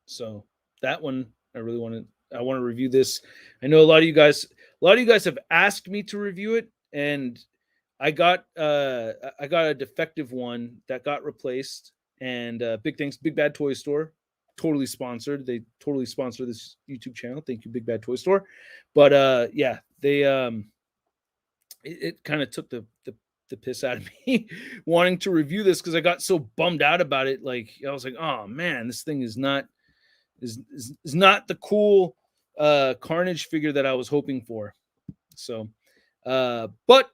So that one I want to review this. I know a lot of you guys have asked me to review it, and I got a defective one that got replaced. And big thanks, Big Bad Toy Store. Totally sponsored. They totally sponsor this YouTube channel. Thank you, Big Bad Toy Store. But yeah, they it kind of took the piss out of me wanting to review this because I got so bummed out about it. Like I was like, oh man, this thing is not the cool Carnage figure that I was hoping for. So but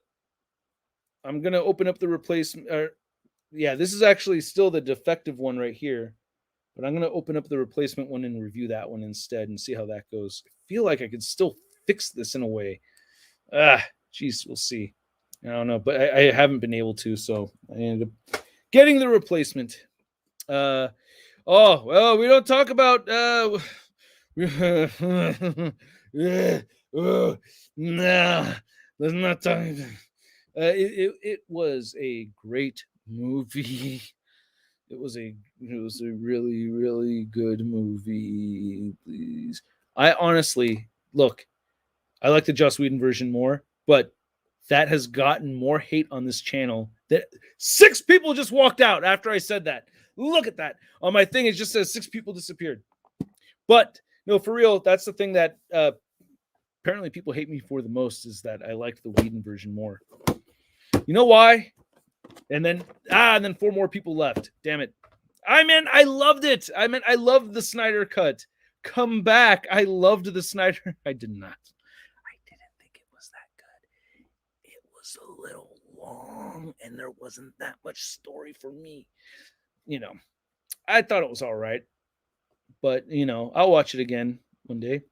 I'm gonna open up the replacement. Yeah, this is actually still the defective one right here. But I'm going to open up the replacement one and review that one instead and see how that goes. I feel like I could still fix this in a way. Geez, we'll see. I don't know, but I haven't been able to, so I ended up getting the replacement. Well, we don't talk about nah, let's not talk. It was a great movie. It was a really, really good movie. Please. I honestly, look, I like the Joss Whedon version more, but that has gotten more hate on this channel. That 6 people just walked out after I said that. Look at that. On my thing, it just says 6 people disappeared. But no, for real, that's the thing that apparently people hate me for the most, is that I liked the Whedon version more. You know why? And then 4 more people left. Damn it. I loved it. I loved the Snyder Cut. Come back. I loved the Snyder. I did not. I didn't think it was that good. It was a little long and there wasn't that much story for me. I thought it was all right. But, I'll watch it again one day.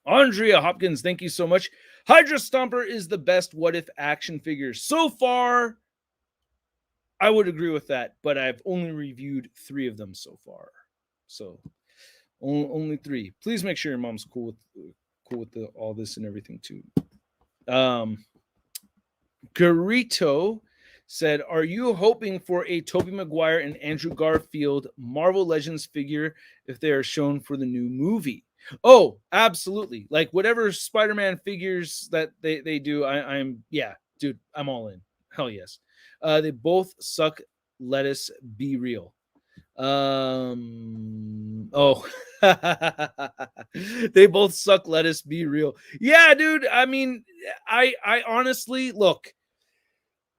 Andrea Hopkins, thank you so much. Hydra Stomper is the best What If action figure so far. I would agree with that, but I've only reviewed 3 of them so far. So only 3. Please make sure your mom's cool with all this and everything too. Garito said, "Are you hoping for a Tobey Maguire and Andrew Garfield Marvel Legends figure if they are shown for the new movie?" Oh, absolutely. Like whatever Spider-Man figures that they do, I'm dude, I'm all in. Hell yes. They both suck. Let us be real. Oh, they both suck. Let us be real. Yeah, dude. I mean, I honestly look.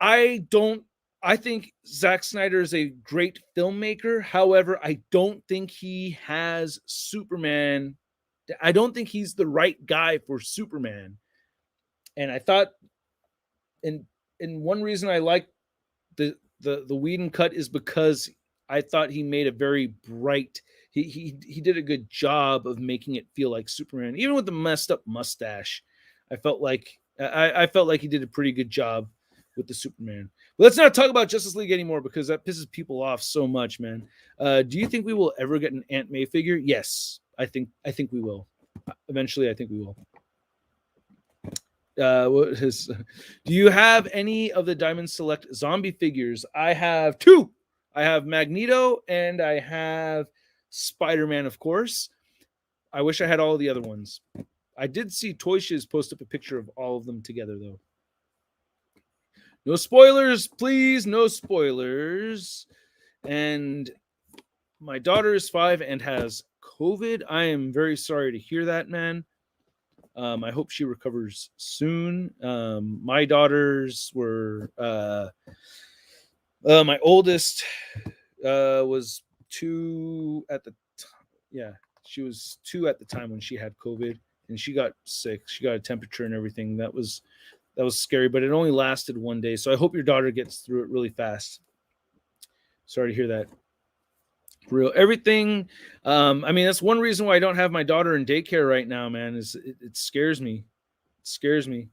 I don't. I think Zack Snyder is a great filmmaker. However, I don't think he has Superman. I don't think he's the right guy for Superman. And I thought, and one reason I like the Whedon cut is because I thought he made a very bright. He did a good job of making it feel like Superman, even with the messed up mustache. I felt like he did a pretty good job with the Superman. But let's not talk about Justice League anymore because that pisses people off so much, man. Do you think we will ever get an Aunt May figure? Yes, I think we will. Eventually, I think we will. Do you have any of the Diamond Select zombie figures? I have two. I have Magneto and I have Spider-Man, of course. I wish I had all the other ones. I did see Toy Shiz post up a picture of all of them together, though. No spoilers, please. No spoilers. And my daughter is 5 and has COVID. I am very sorry to hear that, man. I hope she recovers soon. My daughters were, my oldest was 2 at the time. Yeah, she was 2 at the time when she had COVID, and she got sick. She got a temperature and everything. That was scary, but it only lasted 1 day. So I hope your daughter gets through it really fast. Sorry to hear that. Real everything. I mean, that's one reason why I don't have my daughter in daycare right now, man. Is it scares me. It scares me.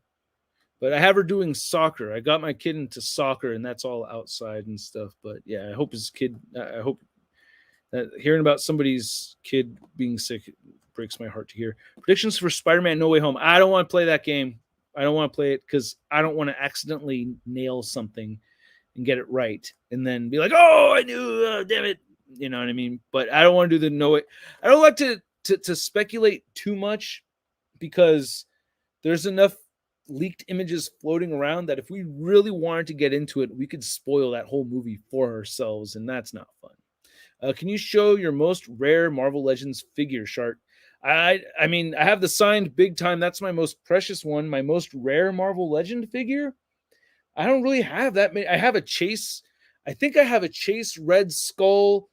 But I have her doing soccer. I got my kid into soccer, and that's all outside and stuff. But yeah, I hope his kid. I hope that hearing about somebody's kid being sick breaks my heart to hear. Predictions for Spider-Man: No Way Home. I don't want to play that game. I don't want to play it because I don't want to accidentally nail something and get it right, and then be like, "Oh, I knew! Damn it!" You know what I mean? But I don't want to do the no way. I don't like to speculate too much because there's enough leaked images floating around that if we really wanted to get into it, we could spoil that whole movie for ourselves, and that's not fun. Can you show your most rare Marvel Legends figure, Shart? I mean, I have the signed big time. That's my most precious one. My most rare Marvel Legend figure. I don't really have that many. I have a Chase. I think I have a Chase Red Skull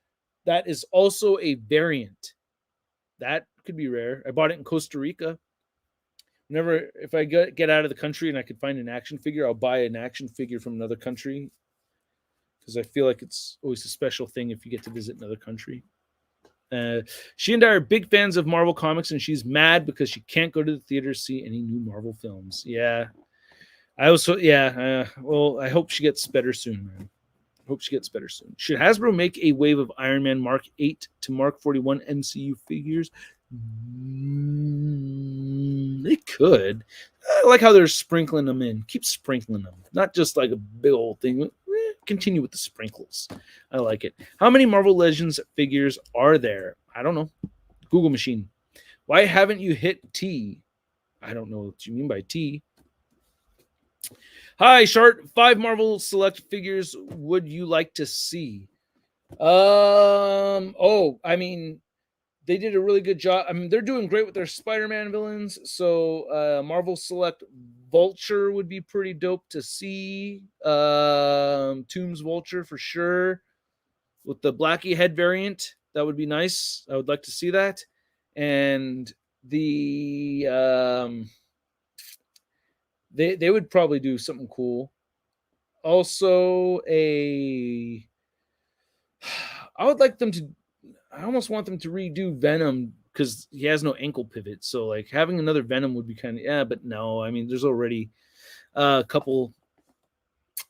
that is also a variant. That could be rare. I bought it in Costa Rica. Whenever, if I get out of the country and I could find an action figure, I'll buy an action figure from another country because I feel like it's always a special thing if you get to visit another country. She and I are big fans of Marvel comics, and she's mad because she can't go to the theater to see any new Marvel films. Yeah. Well, I hope she gets better soon, man. Hope she gets better soon. Should Hasbro make a wave of Iron Man Mark 8 to Mark 41 MCU figures? They could. I like how they're sprinkling them in. Keep sprinkling them. Not just like a big old thing. Continue with the sprinkles. I like it. How many Marvel Legends figures are there? I don't know. Google machine. Why haven't you hit T? I don't know what you mean by T. Hi, Shart. 5 Marvel Select figures would you like to see? I mean, they did a really good job. I mean, they're doing great with their Spider-Man villains. So Marvel Select Vulture would be pretty dope to see. Tombs Vulture for sure. With the Blackie head variant, that would be nice. I would like to see that. And the they would probably do something cool. Also, I would like them to. I almost want them to redo Venom because he has no ankle pivot. So like having another Venom would be kind of but no. I mean, there's already a couple.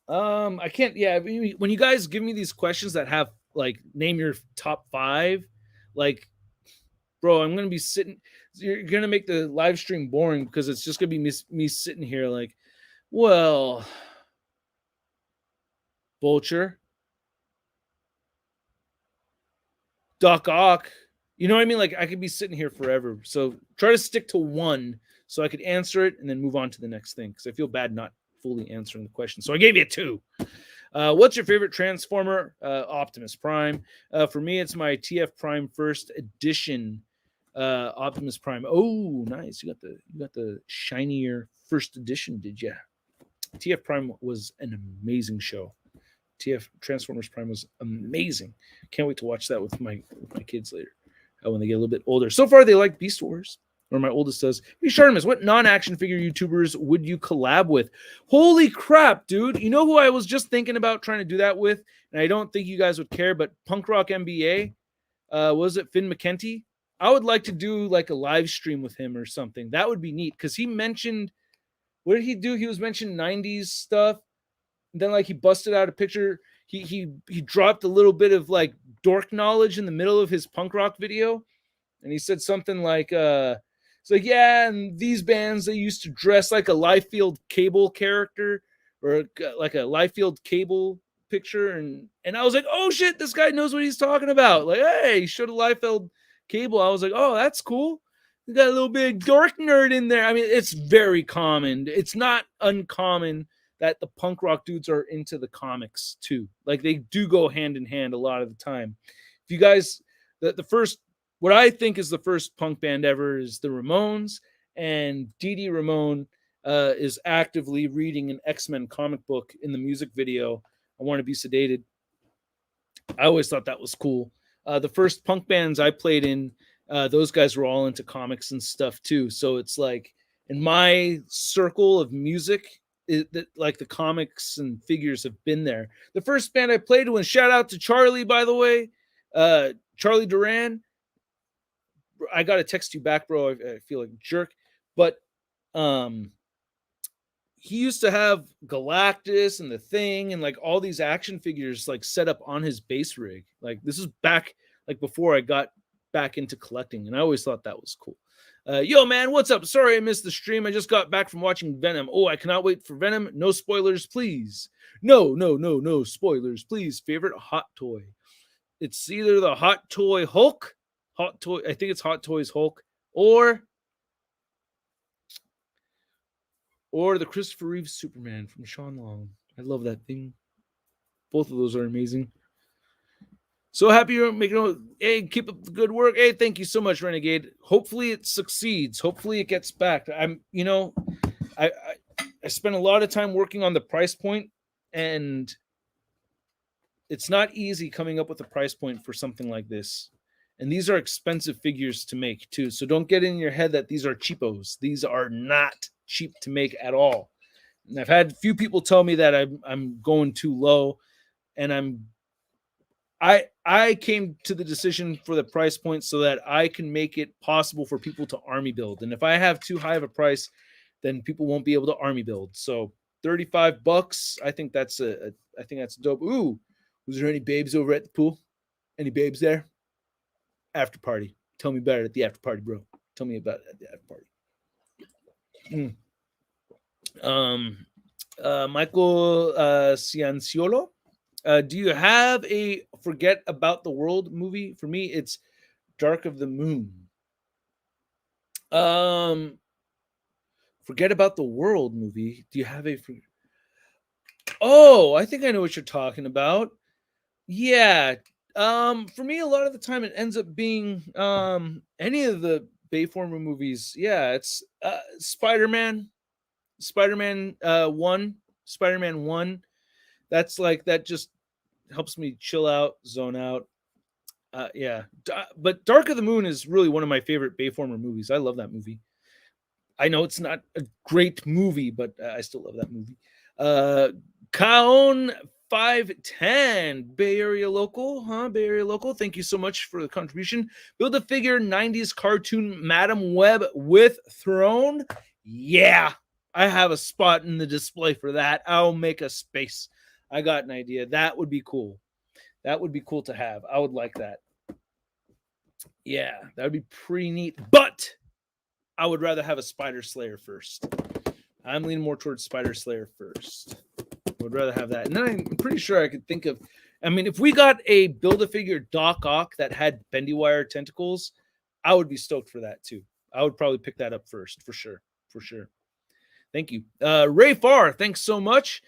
I can't. Yeah, when you guys give me these questions that have like name your top 5, like, bro, I'm gonna be sitting. You're gonna make the live stream boring because it's just gonna be me sitting here like, well, Vulture, Doc Ock. You know what I mean? Like I could be sitting here forever. So try to stick to one so I could answer it and then move on to the next thing because I feel bad not fully answering the question. So I gave you 2. What's your favorite Transformer? Optimus Prime. For me, it's my TF Prime First Edition Optimus Prime. Oh, nice! You got the shinier First Edition, did you? TF Prime was an amazing show. TF Transformers Prime was amazing. Can't wait to watch that with my kids later when they get a little bit older. So far, they like Beast Wars. Or my oldest says, "Hey, Shartimus, what non-action figure YouTubers would you collab with?" Holy crap, dude! You know who I was just thinking about trying to do that with, and I don't think you guys would care, but Punk Rock MBA, was it Finn McKenty? I would like to do like a live stream with him or something. That would be neat because he mentioned, what did he do? He was mentioning 90s stuff. And then like he busted out a picture. He dropped a little bit of like dork knowledge in the middle of his punk rock video. And he said something like, it's like, yeah, and these bands, they used to dress like a Liefeld Cable character or like a Liefeld Cable picture. And I was like, oh shit, this guy knows what he's talking about. Like, hey, he showed a Liefeld Cable. I was like, oh, that's cool. We got a little bit of dork nerd in there. I mean, it's very common. It's not uncommon that the punk rock dudes are into the comics too. Like they do go hand in hand a lot of the time. If you guys, the first, what I think is the first punk band ever is the Ramones, and Dee Dee Ramone is actively reading an X-Men comic book in the music video. I Want to Be Sedated. I always thought that was cool. The first punk bands I played in, those guys were all into comics and stuff too. So it's like in my circle of music, that like the comics and figures have been there. The first band I played with, shout out to Charlie, by the way, Charlie Duran. I got to text you back, bro. I feel like a jerk, but he used to have Galactus and the Thing and like all these action figures like set up on his base rig. Like this is back like before I got back into collecting, and I always thought that was cool. Yo, man, what's up? Sorry I missed the stream. I just got back from watching Venom. Oh, I cannot wait for Venom. No spoilers, please. No spoilers, please. Favorite hot toy? It's either the Hot Toy Hulk, Hot Toy. I think it's Hot Toys Hulk, or the Christopher Reeve Superman from Sean Long. I love that thing. Both of those are amazing. So happy you're making. Hey, keep up the good work. Hey, thank you so much, Renegade. Hopefully it succeeds. Hopefully it gets back. I spent a lot of time working on the price point, and it's not easy coming up with a price point for something like this. And these are expensive figures to make too. So don't get in your head that these are cheapos. These are not cheap to make at all. And I've had a few people tell me that I'm going too low, and I came to the decision for the price point so that I can make it possible for people to army build. And if I have too high of a price, then people won't be able to army build. So $35, I think that's dope. Ooh, was there any babes over at the pool? Any babes there? After party. Tell me about it at the after party, bro. Tell me about it at the after party. Michael Cianciolo. Do you have a Forget About the World movie? For me, it's Dark of the Moon. Forget About the World movie. Do you have a... Oh, I think I know what you're talking about. Yeah. For me, a lot of the time it ends up being any of the Bayformer movies. Yeah, it's Spider-Man 1. Spider-Man 1. That's like, that just helps me chill out, zone out. Yeah. But Dark of the Moon is really one of my favorite Bayformer movies. I love that movie. I know it's not a great movie, but I still love that movie. Kaon 510, Bay Area local, huh? Bay Area local. Thank you so much for the contribution. Build a figure 90s cartoon Madam Web with throne. Yeah, I have a spot in the display for that. I'll make a space. I got an idea. That would be cool. That would be cool to have. I would like that. Yeah, that would be pretty neat. But I would rather have a Spider Slayer first. I'm leaning more towards Spider Slayer first. I would rather have that. And then I'm pretty sure I could think of, I mean, if we got a Build-A-Figure Doc Ock that had bendy wire tentacles, I would be stoked for that too. I would probably pick that up first, for sure. For sure. Thank you. Ray Farr, thanks so much.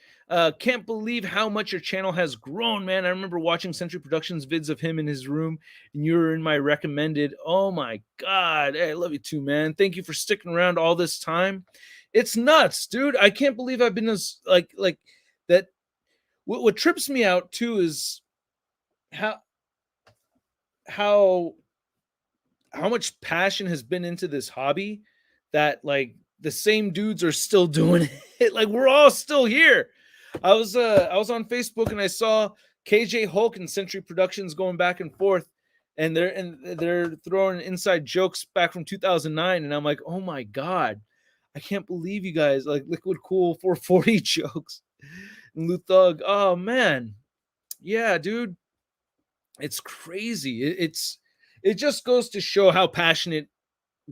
Can't believe how much your channel has grown, man. I remember watching Century Productions vids of him in his room, and you were in my recommended. Oh my God. Hey, I love you too, man. Thank you for sticking around all this time. It's nuts, dude. I can't believe I've been this like that. What trips me out too is how how how much passion has been into this hobby that like the same dudes are still doing it. Like we're all still here. I was on Facebook and I saw KJ Hulk and Century Productions going back and forth, and they're throwing inside jokes back from 2009, and I'm like, oh my God, I can't believe you guys like Liquid Cool 440 jokes and Lou Thug. Oh man, yeah, dude, it's crazy. It just goes to show how passionate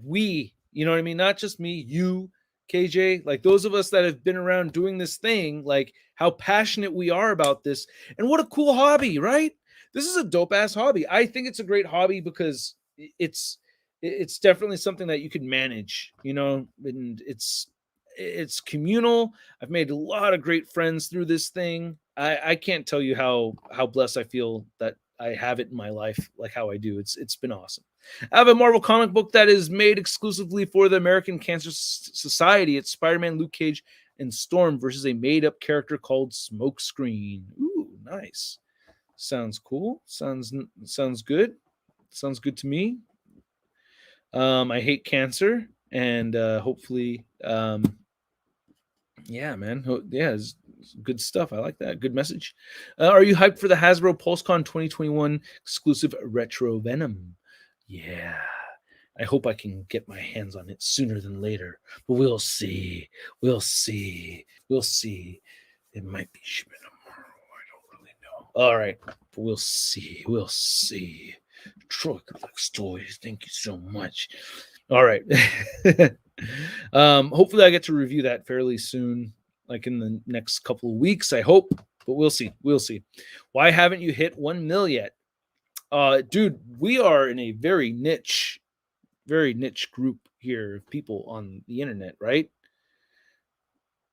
we, you know what I mean? Not just me, you, KJ, like those of us that have been around doing this thing, like how passionate we are about this. And what a cool hobby, right? This is a dope ass hobby. I think it's a great hobby because it's definitely something that you can manage, you know, and it's communal. I've made a lot of great friends through this thing. I can't tell you how blessed I feel that I have it in my life, like how I do. It's been awesome. I have a Marvel comic book that is made exclusively for the American Cancer Society. It's Spider-Man, Luke Cage, and Storm versus a made-up character called Smokescreen. Ooh, nice. Sounds cool. Sounds good. Sounds good to me. I hate cancer, and hopefully, yeah, man. Yeah, it's good stuff. I like that. Good message. Are you hyped for the Hasbro PulseCon 2021 exclusive Retro Venom? Yeah. I hope I can get my hands on it sooner than later, but we'll see. We'll see. We'll see. It might be shipping tomorrow. I don't really know. All right. But we'll see. We'll see. Troy Collects Toys. Thank you so much. All right. Hopefully I get to review that fairly soon, like in the next couple of weeks, I hope, but we'll see. We'll see. Why haven't you hit 1 mil yet? Dude, we are in a very niche group here of people on the internet, right?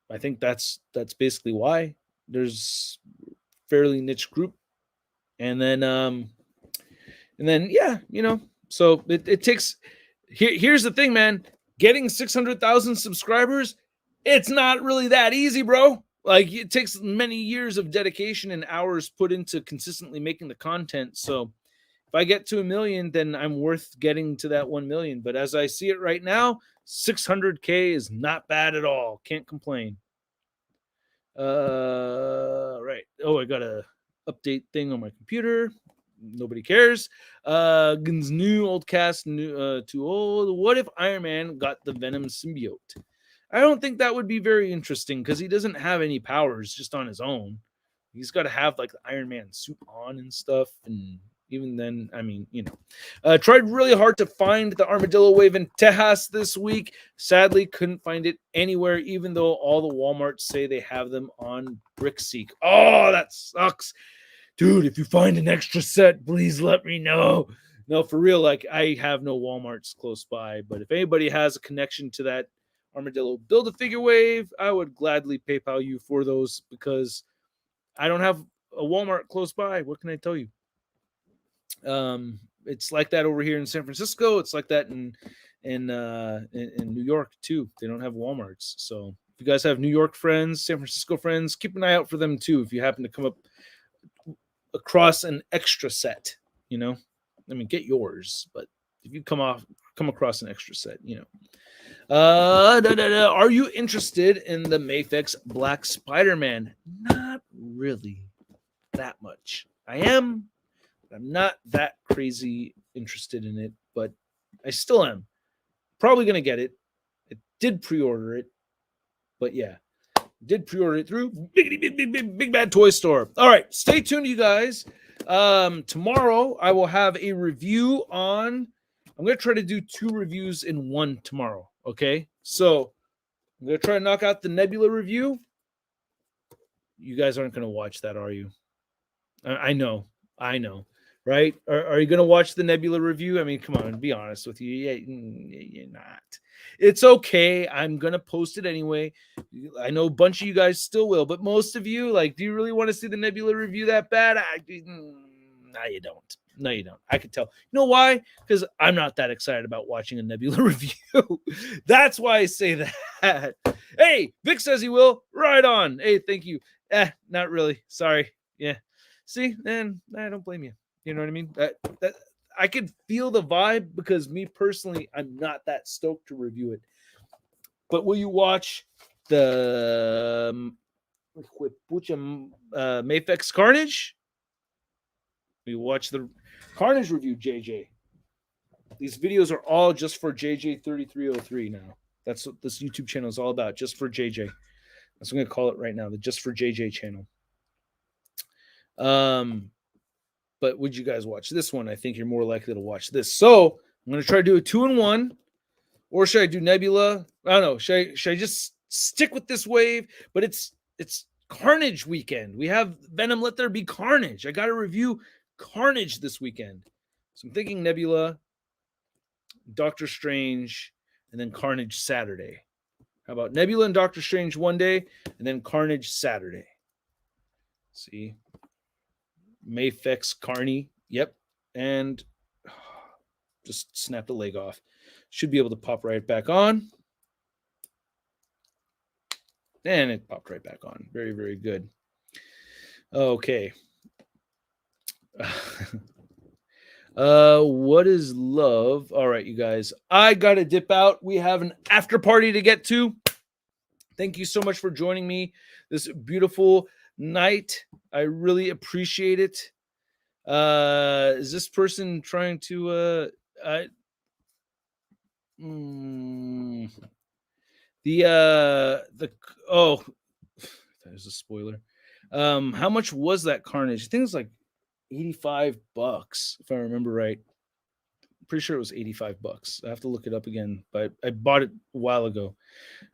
I think that's basically why there's fairly niche group. And then yeah, you know, so it takes here's the thing, man. Getting 600,000 subscribers, it's not really that easy, bro. Like it takes many years of dedication and hours put into consistently making the content. So if I get to 1 million, then I'm worth getting to that 1 million. But as I see it right now, 600K is not bad at all. Can't complain. Right. Oh, I got a update thing on my computer. Nobody cares. Guns new old cast, new too old. What if Iron Man got the Venom symbiote? I don't think that would be very interesting because he doesn't have any powers just on his own. He's got to have like the Iron Man suit on and stuff. And even then, I mean, you know, tried really hard to find the Armadillo Wave in Tejas this week. Sadly, couldn't find it anywhere, even though all the Walmarts say they have them on BrickSeek. Oh, that sucks. Dude, if you find an extra set, please let me know. No, for real, like I have no Walmarts close by, but if anybody has a connection to that Armadillo Build-A-Figure Wave, I would gladly PayPal you for those because I don't have a Walmart close by. What can I tell you? It's like that over here in San Francisco. It's like that in New York too. They don't have Walmarts. So if you guys have New York friends, San Francisco friends, keep an eye out for them too. If you happen to come up across an extra set, you know, I mean, get yours, but if you come across an extra set, you know. Are you interested in the Mafex Black Spider-Man? Not really that much. I am. I'm not that crazy interested in it, but I still am. Probably going to get it. I did pre-order it, but yeah, did pre-order it through Big Bad Toy Store. All right, stay tuned, you guys. Tomorrow I will have a review on. I'm going to try to do 2 reviews in one tomorrow. Okay, so I'm going to try to knock out the Nebula review. You guys aren't going to watch that, are you? I know. right? Are you going to watch the Nebula review? I mean, come on, be honest with you. Yeah, you're not. It's okay. I'm going to post it anyway. I know a bunch of you guys still will, but most of you, like, do you really want to see the Nebula review that bad? No, you don't. No, you don't. I could tell. You know why? Because I'm not that excited about watching a Nebula review. That's why I say that. Hey, Vic says he will. Right on. Hey, thank you. Not really. Sorry. Yeah. See, and I don't blame you. You know what I mean? That I could feel the vibe because me personally, I'm not that stoked to review it. But will you watch the Mafex Carnage? We watch the Carnage review, JJ. These videos are all just for JJ3303 now. That's what this YouTube channel is all about, just for JJ. That's what I'm going to call it right now, the Just for JJ channel. But would you guys watch this one? I think you're more likely to watch this. So I'm going to try to do a 2-in-1. Or should I do Nebula? I don't know. Should I just stick with this wave? But it's Carnage weekend. We have Venom, Let There Be Carnage. I got to review Carnage this weekend. So I'm thinking Nebula, Doctor Strange, and then Carnage Saturday. How about Nebula and Doctor Strange one day, and then Carnage Saturday? See? Mafex Carney. Yep. And just snap the leg off. Should be able to pop right back on. And it popped right back on. Very, very good. Okay. What is love? All right, you guys. I got to dip out. We have an after party to get to. Thank you so much for joining me this beautiful night. I really appreciate it. Is this person trying to oh, there's a spoiler. How much was that Carnage? I think it's like $85 if I remember right. I'm pretty sure it was $85. I have to look it up again, but I bought it a while ago.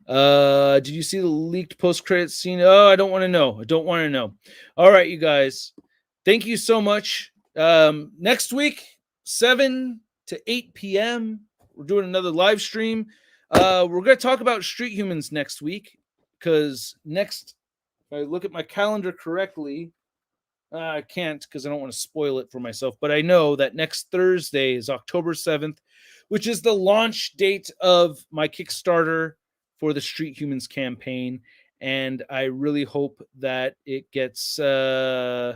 Did you see the leaked post-credit scene? Oh, I don't want to know. I don't want to know. All right, you guys. Thank you so much. Next week, 7 to 8 p.m., we're doing another live stream. We're going to talk about Street Humans next week because next, if I look at my calendar correctly, I can't because I don't want to spoil it for myself, but I know that next Thursday is October 7th, which is the launch date of my Kickstarter for the Street Humans campaign. And I really hope that it gets, does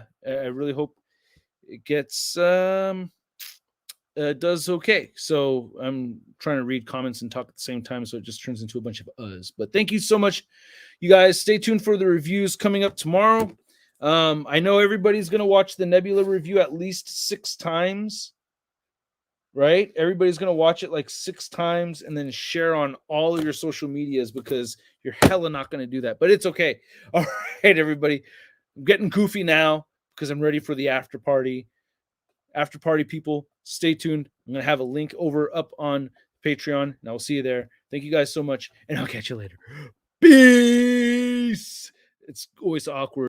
okay. So I'm trying to read comments and talk at the same time, so it just turns into a bunch of uhs. But thank you so much, you guys. Stay tuned for the reviews coming up tomorrow. I know everybody's going to watch the Nebula review at least 6 times, right? Everybody's going to watch it like 6 times and then share on all of your social medias because you're hella not going to do that. But it's okay. All right, everybody. I'm getting goofy now because I'm ready for the after party. After party people, stay tuned. I'm going to have a link up on Patreon, and I'll see you there. Thank you guys so much, and I'll catch you later. Peace. It's always awkward.